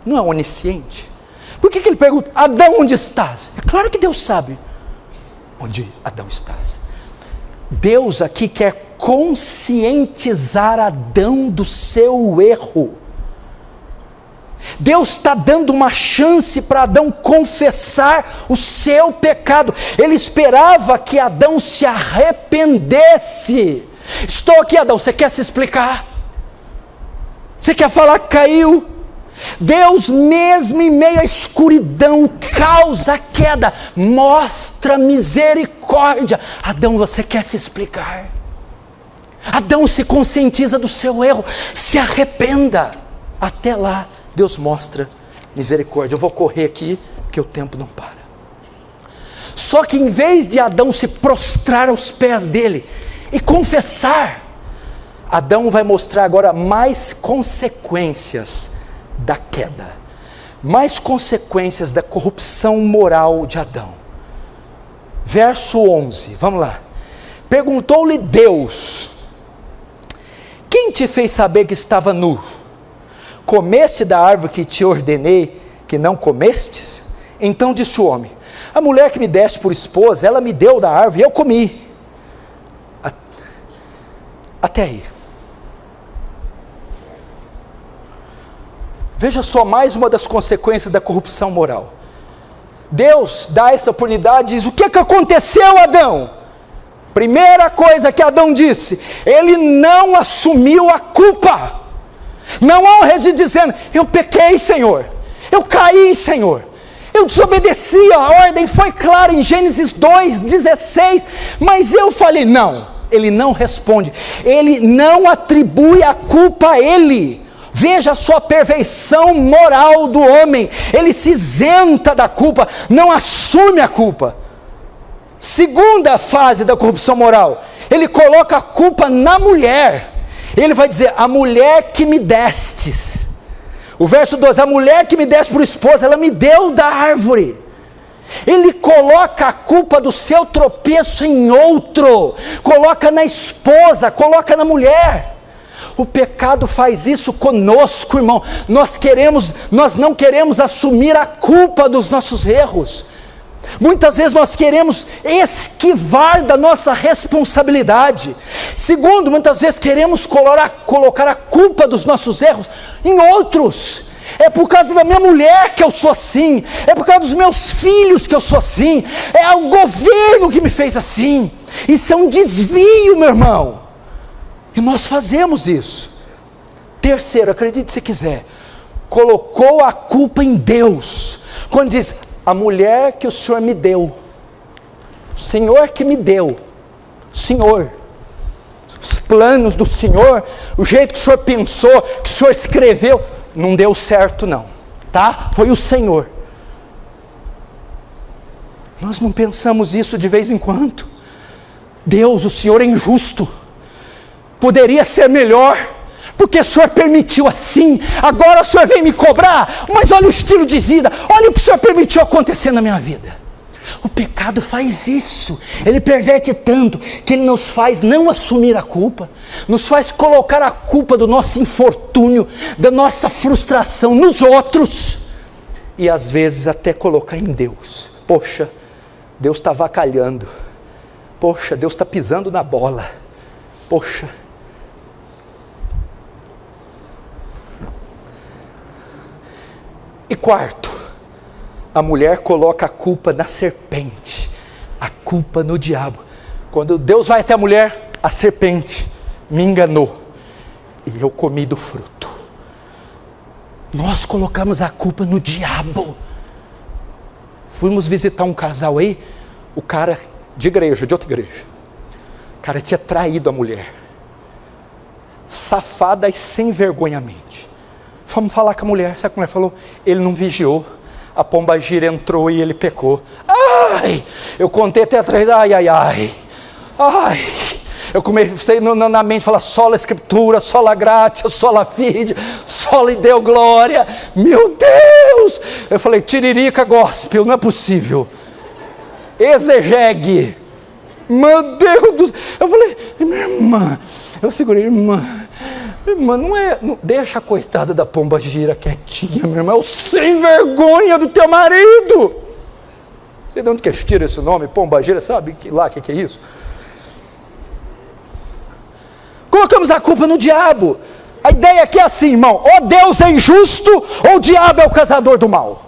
Não é onisciente? Por que ele pergunta, Adão, onde estás? É claro que Deus sabe onde Adão estás. Deus aqui quer conscientizar Adão do seu erro. Deus está dando uma chance para Adão confessar o seu pecado. Ele esperava que Adão se arrependesse. Estou aqui, Adão, você quer se explicar? Você quer falar que caiu? Deus, mesmo em meio à escuridão, causa queda, mostra misericórdia. Adão, você quer se explicar? Adão, se conscientiza do seu erro, se arrependa. Até lá, Deus mostra misericórdia. Eu vou correr aqui, porque o tempo não para. Só que em vez de Adão se prostrar aos pés dele e confessar, Adão vai mostrar agora mais consequências da queda, mais consequências da corrupção moral de Adão. Verso 11, vamos lá. Perguntou-lhe Deus: quem te fez saber que estava nu? Comeste da árvore que te ordenei que não comestes? Então disse o homem: a mulher que me deste por esposa, ela me deu da árvore e eu comi. Até aí. Veja só mais uma das consequências da corrupção moral. Deus dá essa oportunidade e diz: o que aconteceu, Adão? Primeira coisa que Adão disse, ele não assumiu a culpa. Não há um registro dizendo: eu pequei, Senhor, eu caí, Senhor, eu desobedeci, a ordem foi clara em Gênesis 2:16, mas eu falei. Não, ele não responde, ele não atribui a culpa a ele. Veja só a perfeição moral do homem, ele se isenta da culpa, não assume a culpa. Segunda fase da corrupção moral, ele coloca a culpa na mulher. Ele vai dizer: a mulher que me destes. O verso 12, a mulher que me deste por esposa, ela me deu da árvore. Ele coloca a culpa do seu tropeço em outro, coloca na esposa, coloca na mulher. O pecado faz isso conosco, irmão. Nós não queremos assumir a culpa dos nossos erros. Muitas vezes nós queremos esquivar da nossa responsabilidade. Segundo, muitas vezes queremos colocar a culpa dos nossos erros em outros. É por causa da minha mulher que eu sou assim, é por causa dos meus filhos que eu sou assim, é o governo que me fez assim. Isso é um desvio, meu irmão. E nós fazemos isso. Terceiro, acredite se quiser, colocou a culpa em Deus. Quando diz: a mulher que o Senhor me deu, o Senhor que me deu, Senhor, os planos do Senhor, o jeito que o Senhor pensou, que o Senhor escreveu, não deu certo não, tá? Foi o Senhor. Nós não pensamos isso de vez em quando. Deus, o Senhor é injusto, poderia ser melhor, porque o Senhor permitiu assim, agora o Senhor vem me cobrar, mas olha o estilo de vida, olha o que o Senhor permitiu acontecer na minha vida. O pecado faz isso, ele perverte tanto, que ele nos faz não assumir a culpa, nos faz colocar a culpa do nosso infortúnio, da nossa frustração nos outros, e às vezes até colocar em Deus. Poxa, Deus está avacalhando, poxa, Deus está pisando na bola, poxa. E quarto, a mulher coloca a culpa na serpente, a culpa no diabo. Quando Deus vai até a mulher, a serpente me enganou e eu comi do fruto. Nós colocamos a culpa no diabo. Fomos visitar um casal aí, o cara de outra igreja, o cara tinha traído a mulher, safada e sem vergonhamente. Fomos falar com a mulher, sabe como a mulher falou? Ele não vigiou, a pombagira entrou e ele pecou. Ai, eu contei até atrás, ai, eu comecei na mente falar: sola escritura, sola gratia, sola fide, sola deu glória, meu Deus, eu falei: tiririca gospel, não é possível. exegegue. Meu Deus do céu. Eu falei, minha irmã, eu segurei, irmã, não deixa a coitada da pomba gira quietinha, minha irmã, é o sem vergonha do teu marido. Sei de onde que tira esse nome, pomba gira, sabe o que é isso? Colocamos a culpa no diabo. A ideia aqui é assim, irmão, ou Deus é injusto, ou o diabo é o causador do mal.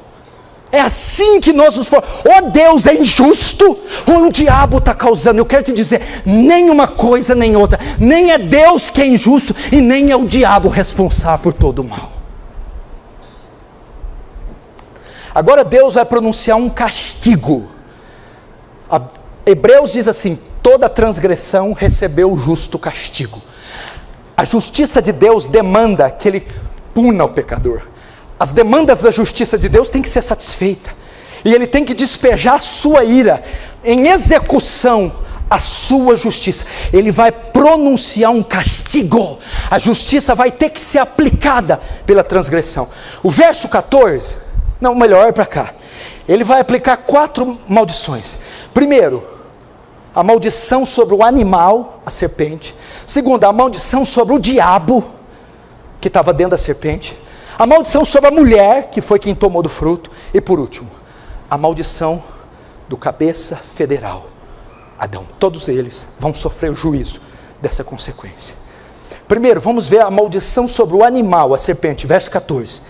É assim que nós nos formamos. Ou Deus é injusto, ou o diabo está causando. Eu quero te dizer, nem uma coisa nem outra. Nem é Deus que é injusto, e nem é o diabo responsável por todo o mal. Agora Deus vai pronunciar um castigo. Hebreus diz assim, toda transgressão recebeu o justo castigo. A justiça de Deus demanda que Ele puna o pecador. As demandas da justiça de Deus têm que ser satisfeitas. E Ele tem que despejar a sua ira em execução à sua justiça. Ele vai pronunciar um castigo. A justiça vai ter que ser aplicada pela transgressão. O verso 14, não, melhor, para cá. Ele vai aplicar 4 maldições. Primeiro, a maldição sobre o animal, a serpente. Segundo, a maldição sobre o diabo, que estava dentro da serpente. A maldição sobre a mulher, que foi quem tomou do fruto. E por último, a maldição do cabeça federal, Adão. Todos eles vão sofrer o juízo dessa consequência. Primeiro, vamos ver a maldição sobre o animal, a serpente, verso 14.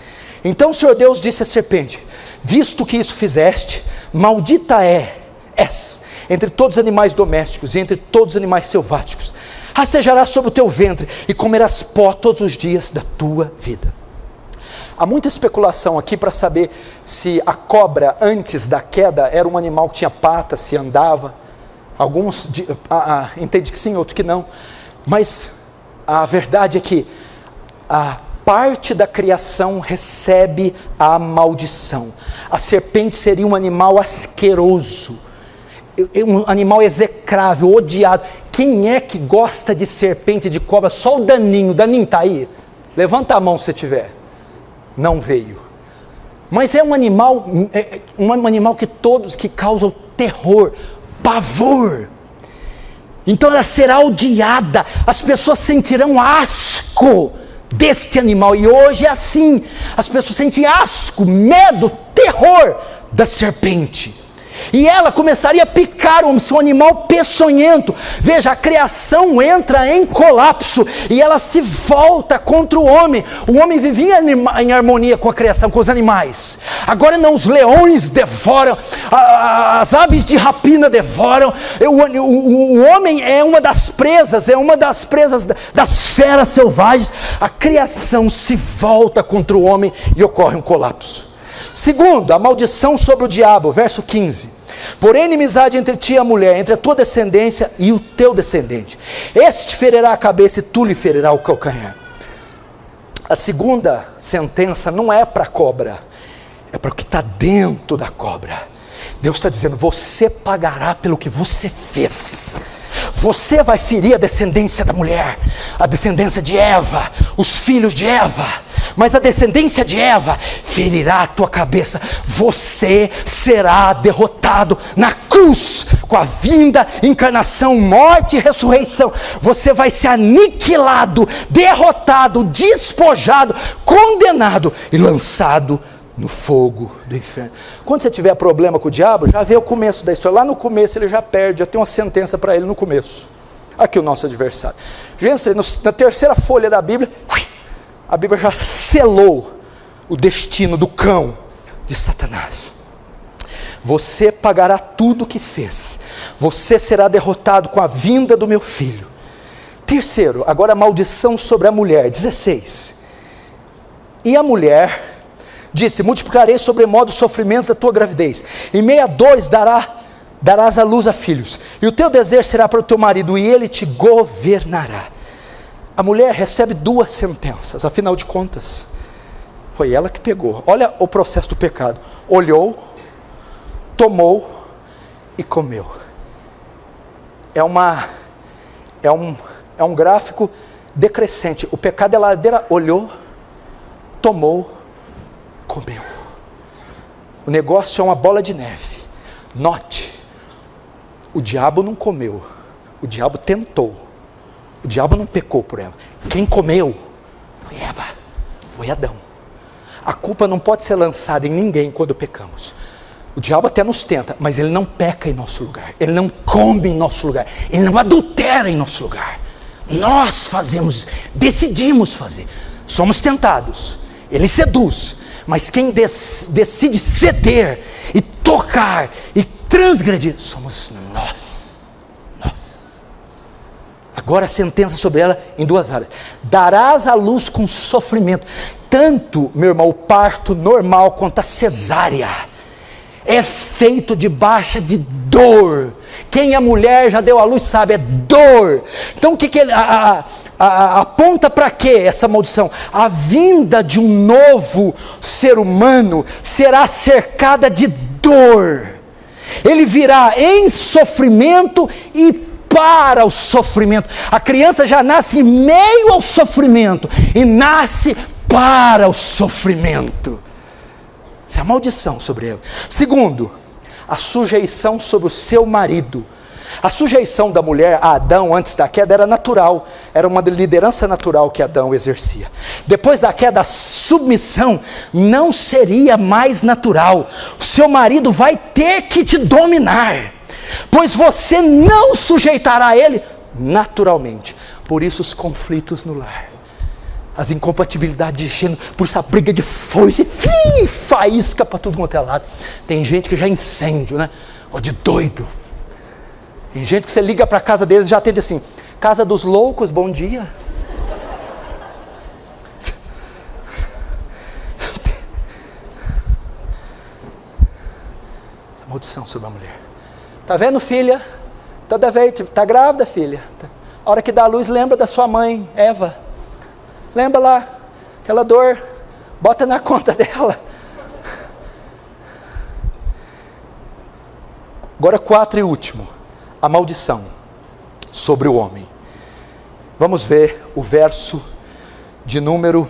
Então o Senhor Deus disse à serpente, visto que isso fizeste, maldita és entre todos os animais domésticos e entre todos os animais selváticos. Rastejarás sobre o teu ventre e comerás pó todos os dias da tua vida. Há muita especulação aqui para saber se a cobra antes da queda era um animal que tinha patas, se andava. Alguns entendem que sim, outros que não. Mas a verdade é que a parte da criação recebe a maldição. A serpente seria um animal asqueroso, um animal execrável, odiado. Quem é que gosta de serpente e de cobra? Só o Daninho. Daninho está aí? Levanta a mão se tiver. Não veio. Mas é um animal que causa terror, pavor. Então ela será odiada. As pessoas sentirão asco deste animal. E hoje é assim. As pessoas sentem asco, medo, terror da serpente. E ela começaria a picar o seu animal peçonhento. Veja, a criação entra em colapso e ela se volta contra o homem. O homem vivia em harmonia com a criação, com os animais. Agora não, os leões devoram, as aves de rapina devoram. O homem é uma das presas das feras selvagens. A criação se volta contra o homem e ocorre um colapso. Segundo, a maldição sobre o diabo, verso 15. Porém, inimizade entre ti e a mulher, entre a tua descendência e o teu descendente. Este te ferirá a cabeça e tu lhe ferirá o calcanhar. A segunda sentença não é para a cobra, é para o que está dentro da cobra. Deus está dizendo, você pagará pelo que você fez. Você vai ferir a descendência da mulher, a descendência de Eva, os filhos de Eva, mas a descendência de Eva ferirá a tua cabeça. Você será derrotado na cruz, com a vinda, encarnação, morte e ressurreição. Você vai ser aniquilado, derrotado, despojado, condenado e lançado no fogo do inferno. Quando você tiver problema com o diabo, já vê o começo da história. Lá no começo ele já perde, já tem uma sentença para ele no começo. Aqui o nosso adversário. Gente, na terceira folha da Bíblia, a Bíblia já selou o destino do cão de Satanás. Você pagará tudo o que fez. Você será derrotado com a vinda do meu filho. Terceiro, agora a maldição sobre a mulher, 16. E a mulher disse, multiplicarei sobremodo os sofrimentos da tua gravidez. Em meio a dores darás à luz a filhos. E o teu desejo será para o teu marido, e ele te governará. A mulher recebe 2 sentenças, afinal de contas, foi ela que pegou. Olha o processo do pecado. Olhou, tomou e comeu. É um gráfico decrescente. O pecado é ladeira, olhou, tomou, comeu. O negócio é uma bola de neve. Note, O diabo não comeu, o diabo tentou, o diabo não pecou por ela. Quem comeu foi Eva, foi Adão. A culpa não pode ser lançada em ninguém quando pecamos. O diabo até nos tenta, mas ele não peca em nosso lugar, ele não come em nosso lugar, ele não adultera em nosso lugar. Nós fazemos, decidimos fazer, somos tentados, ele seduz, mas quem decide ceder e tocar e transgredir somos nós. Agora a sentença sobre ela em duas áreas: darás à luz com sofrimento. Tanto, meu irmão, o parto normal quanto a cesárea é feito debaixo de dor. Quem é mulher já deu à luz sabe, é dor. Então o que ele aponta para quê essa maldição? A vinda de um novo ser humano será cercada de dor. Ele virá em sofrimento e para o sofrimento. A criança já nasce em meio ao sofrimento e nasce para o sofrimento. Essa é a maldição sobre ela. Segundo, a sujeição sobre o seu marido. A sujeição da mulher a Adão antes da queda era natural, era uma liderança natural que Adão exercia. Depois da queda, a submissão não seria mais natural. O seu marido vai ter que te dominar, pois você não sujeitará a ele naturalmente. Por isso os conflitos no lar, as incompatibilidades de gênero, por essa briga de foice, faísca para tudo quanto é lado. Tem gente que já é incêndio, né? Ó, de doido. Tem gente que você liga para a casa deles e já atende assim: casa dos loucos, bom dia. Essa maldição sobre a mulher. Tá vendo, filha? Toda vez, tá grávida, filha? A hora que dá a luz, lembra da sua mãe, Eva. Lembra lá, aquela dor, bota na conta dela. Agora 4 e último, a maldição sobre o homem. Vamos ver o verso de número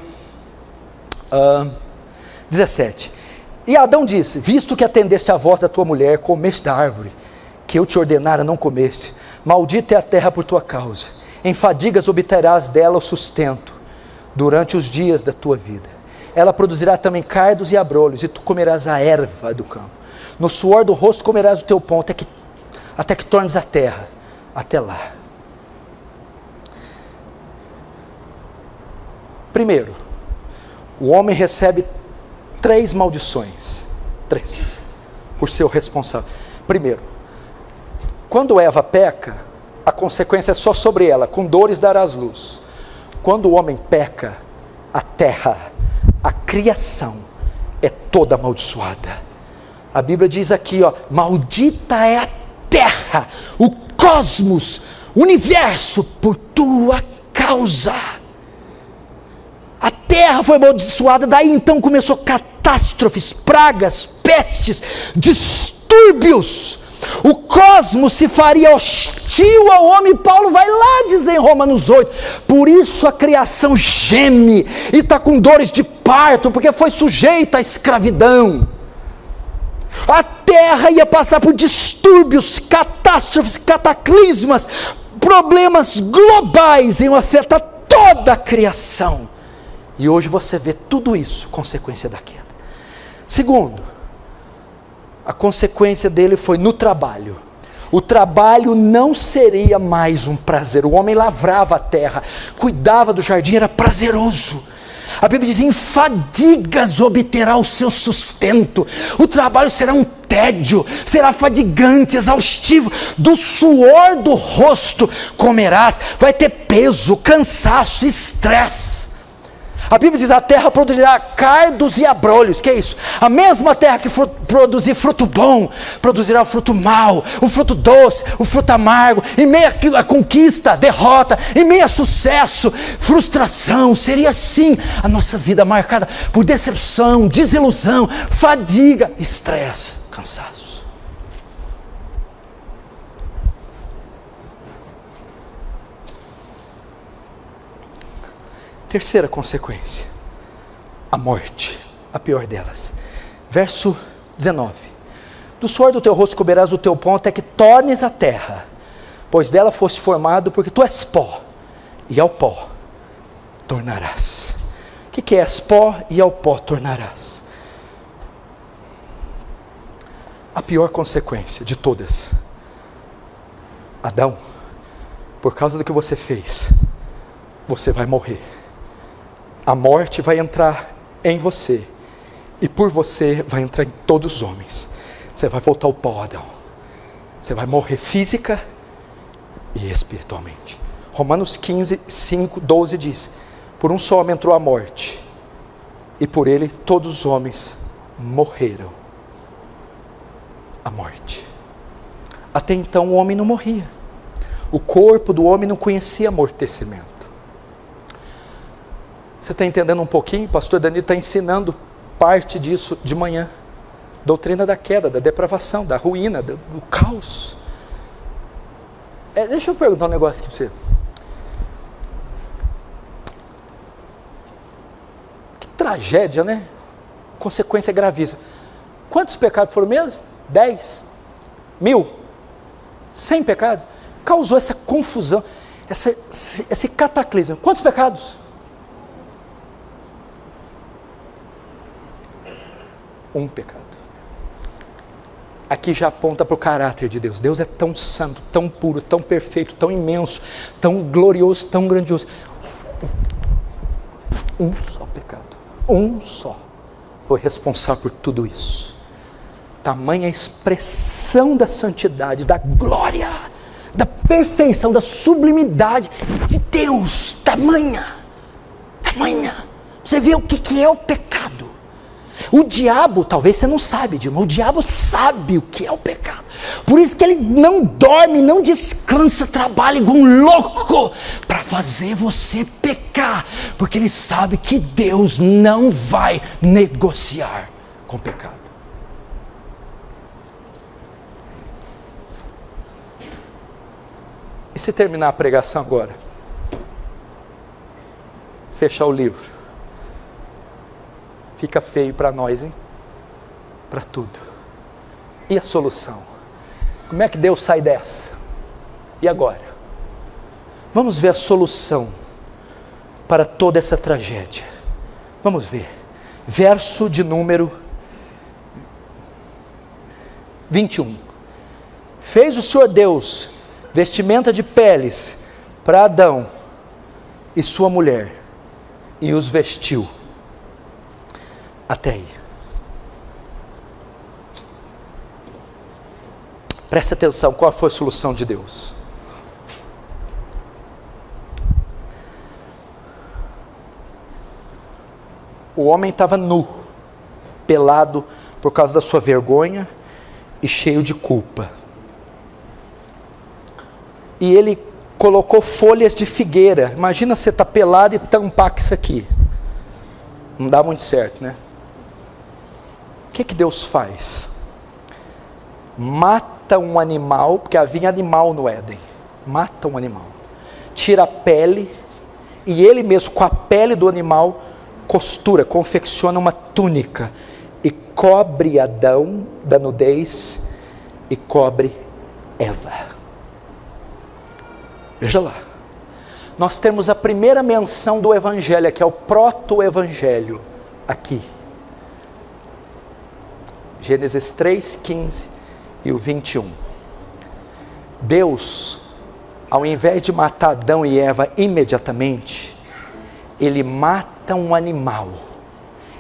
17. E Adão disse: visto que atendeste à voz da tua mulher, comeste da árvore que eu te ordenara não comeste, maldita é a terra por tua causa, em fadigas obterás dela o sustento durante os dias da tua vida. Ela produzirá também cardos e abrolhos, e tu comerás a erva do campo. No suor do rosto comerás o teu pão, até que tornes a terra, até lá. Primeiro, o homem recebe 3 maldições. 3, por ser o responsável. Primeiro, quando Eva peca, a consequência é só sobre ela: com dores darás luz. Quando o homem peca, a terra, a criação é toda amaldiçoada. A Bíblia diz aqui, ó: maldita é a terra, o cosmos, o universo, por tua causa. A terra foi amaldiçoada, daí então começou catástrofes, pragas, pestes, distúrbios. O cosmos se faria hostil ao homem. Paulo vai lá dizer em Romanos 8, por isso a criação geme e está com dores de parto, porque foi sujeita à escravidão. A terra ia passar por distúrbios, catástrofes, cataclismas, problemas globais, iam afetar toda a criação. E hoje você vê tudo isso, consequência da queda. Segundo, a consequência dele foi no trabalho. O trabalho não seria mais um prazer. O homem lavrava a terra, cuidava do jardim, era prazeroso. A Bíblia diz: em fadigas obterá o seu sustento. O trabalho será um tédio, será fadigante, exaustivo. Do suor do rosto comerás. Vai ter peso, cansaço, estresse. A Bíblia diz: a terra produzirá cardos e abrolhos. Que é isso? A mesma terra que produzir fruto bom, produzirá o fruto mau, o fruto doce, o fruto amargo. Em meio a conquista, derrota, em meio a sucesso, frustração. Seria assim a nossa vida, marcada por decepção, desilusão, fadiga, estresse, cansaço. Terceira consequência, a morte, a pior delas. Verso 19. Do suor do teu rosto comerás o teu pão até que tornes a terra, pois dela foste formado, porque tu és pó, e ao pó tornarás. O que és pó e ao pó tornarás? A pior consequência de todas. Adão, por causa do que você fez, você vai morrer. A morte vai entrar em você, e por você vai entrar em todos os homens. Você vai voltar ao pó, Adão. Você vai morrer física e espiritualmente. Romanos 15, 5, 12 diz: por um só homem entrou a morte, e por ele todos os homens morreram a morte. Até então o homem não morria. O corpo do homem não conhecia amortecimento. Você está entendendo um pouquinho? O pastor Danilo está ensinando parte disso de manhã. Doutrina da queda, da depravação, da ruína, do caos. Deixa eu perguntar um negócio aqui para você. Que tragédia, né? Consequência gravíssima. Quantos pecados foram mesmo? 10? 1000? 100 pecados? Causou essa confusão, esse cataclismo. Quantos pecados? Um pecado. Aqui já aponta para o caráter de Deus. Deus é tão santo, tão puro, tão perfeito, tão imenso, tão glorioso, tão grandioso. Um só pecado, um só, foi responsável por tudo isso. Tamanha expressão da santidade, da glória, da perfeição, da sublimidade de Deus. Tamanha. Você vê o que é o pecado. O diabo, talvez você não sabe, Dilma, o diabo sabe o que é o pecado. Por isso que ele não dorme, não descansa, trabalha igual um louco para fazer você pecar. Porque ele sabe que Deus não vai negociar com o pecado. E se terminar a pregação agora? Fechar o livro. Fica feio para nós, hein? Para tudo. E a solução? Como é que Deus sai dessa? E agora? Vamos ver a solução para toda essa tragédia. Vamos ver. Verso de número 21. Fez o Senhor Deus vestimenta de peles para Adão e sua mulher, e os vestiu. Até aí. Presta atenção, qual foi a solução de Deus? O homem estava nu, pelado por causa da sua vergonha e cheio de culpa. E ele colocou folhas de figueira. Imagina você estar pelado e tampar com isso aqui. Não dá muito certo, né? O que Deus faz? Mata um animal, porque havia animal no Éden. Mata um animal. Tira a pele, e ele mesmo com a pele do animal costura, confecciona uma túnica e cobre Adão da nudez e cobre Eva. Veja lá. Nós temos a primeira menção do Evangelho, que é o proto-evangelho, aqui. Gênesis 3, 15 e o 21. Deus, ao invés de matar Adão e Eva imediatamente, ele mata um animal.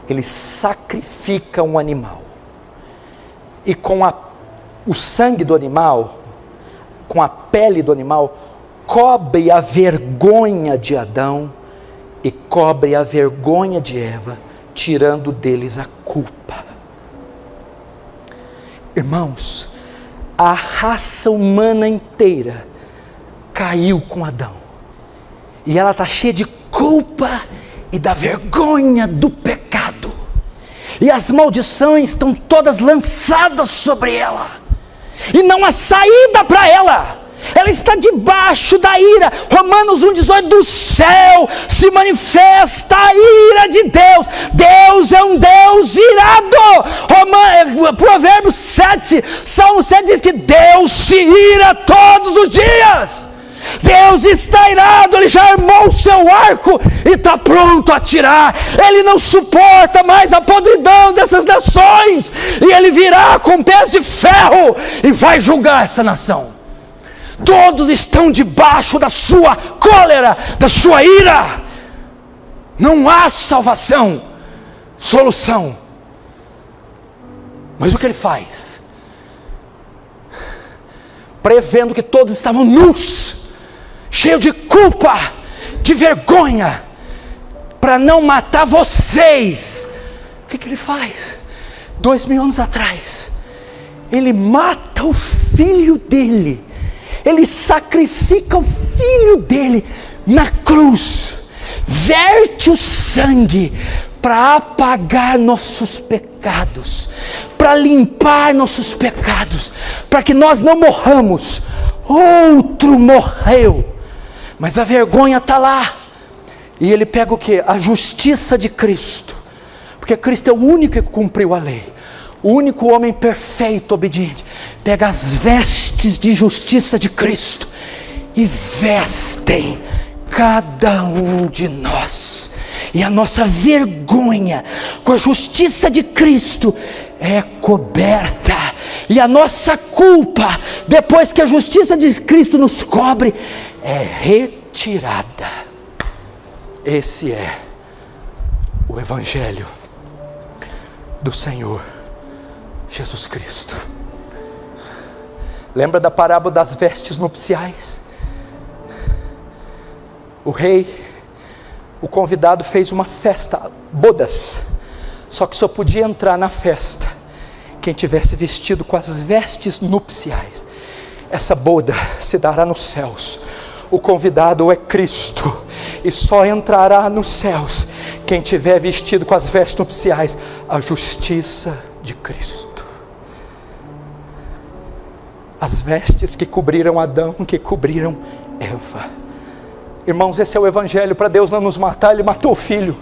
Ele sacrifica um animal. E com o sangue do animal, com a pele do animal, cobre a vergonha de Adão e cobre a vergonha de Eva, tirando deles a culpa. Irmãos, a raça humana inteira caiu com Adão. E ela está cheia de culpa e da vergonha do pecado. E as maldições estão todas lançadas sobre ela. E não há saída para ela. ela está debaixo da ira. Romanos 1,18, do céu se manifesta a ira de Deus. Deus é um Deus irado. Provérbios 7, Salmo 7 diz que Deus se ira todos os dias. Deus está irado, Ele já armou o seu arco e está pronto a atirar. Ele não suporta mais a podridão dessas nações, e Ele virá com pés de ferro e vai julgar essa nação. Todos estão debaixo da sua cólera, da sua ira. Não há salvação, solução. Mas o que Ele faz? Prevendo que todos estavam nus, cheio de culpa, de vergonha, para não matar vocês, o que Ele faz? 2000 anos atrás, Ele mata o filho dele, Ele sacrifica o filho dele na cruz, verte o sangue para apagar nossos pecados, para limpar nossos pecados, para que nós não morramos. Outro morreu, mas a vergonha está lá, e Ele pega o que? A justiça de Cristo, porque Cristo é o único que cumpriu a lei, o único homem perfeito, obediente. Pega as vestes de justiça de Cristo e vestem cada um de nós, e a nossa vergonha com a justiça de Cristo é coberta, e a nossa culpa, depois que a justiça de Cristo nos cobre, é retirada. Esse é o Evangelho do Senhor Jesus Cristo. Lembra da parábola das vestes nupciais? O rei, o convidado fez uma festa, bodas, só que só podia entrar na festa quem tivesse vestido com as vestes nupciais. Essa boda se dará nos céus. O convidado é Cristo, e só entrará nos céus quem tiver vestido com as vestes nupciais, a justiça de Cristo. As vestes que cobriram Adão, que cobriram Eva. Irmãos, esse é o Evangelho. Para Deus não nos matar, Ele matou o Filho.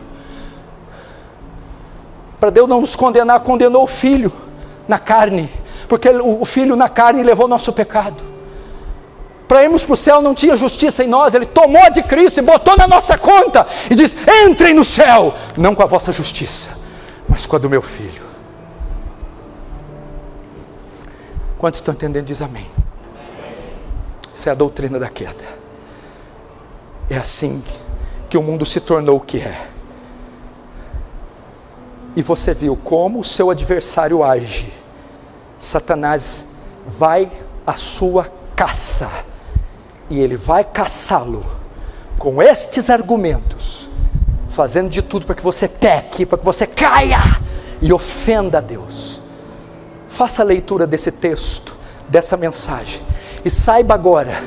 Para Deus não nos condenar, condenou o Filho na carne, porque o Filho na carne levou nosso pecado. Para irmos para o céu não tinha justiça em nós, Ele tomou a de Cristo e botou na nossa conta, e diz: entrem no céu, não com a vossa justiça, mas com a do meu Filho. Quantos estão entendendo? Diz amém. Essa é a doutrina da queda. É assim que o mundo se tornou o que é. E você viu como o seu adversário age. Satanás vai à sua caça, e ele vai caçá-lo com estes argumentos, fazendo de tudo para que você peque, para que você caia e ofenda a Deus. Faça a leitura desse texto, dessa mensagem, e saiba agora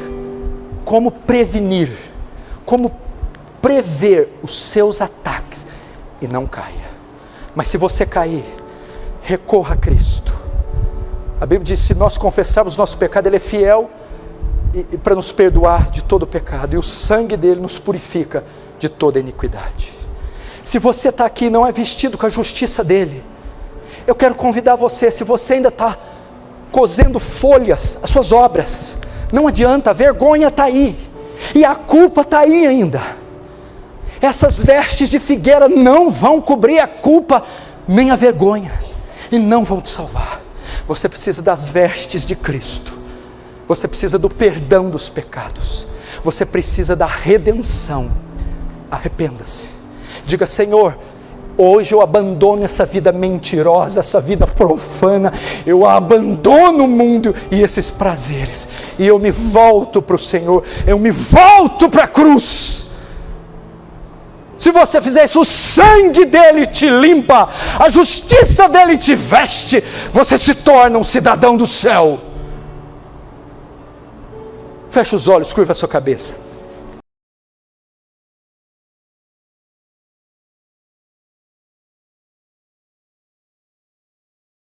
como prevenir, como prever os seus ataques e não caia. Mas se você cair, recorra a Cristo. A Bíblia diz: se nós confessarmos nosso pecado, Ele é fiel e para nos perdoar de todo pecado, e o sangue dele nos purifica de toda iniquidade. Se você está aqui e não é vestido com a justiça dele, eu quero convidar você. Se você ainda está cozendo folhas, as suas obras, não adianta, a vergonha está aí, e a culpa está aí ainda. Essas vestes de figueira não vão cobrir a culpa, nem a vergonha, e não vão te salvar. Você precisa das vestes de Cristo. Você precisa do perdão dos pecados. Você precisa da redenção. Arrependa-se. Diga: Senhor, hoje eu abandono essa vida mentirosa, essa vida profana. Eu abandono o mundo e esses prazeres, e eu me volto para o Senhor. Eu me volto para a cruz. Se você fizer isso, o sangue dele te limpa, a justiça dele te veste, você se torna um cidadão do céu. Feche os olhos, curva a sua cabeça.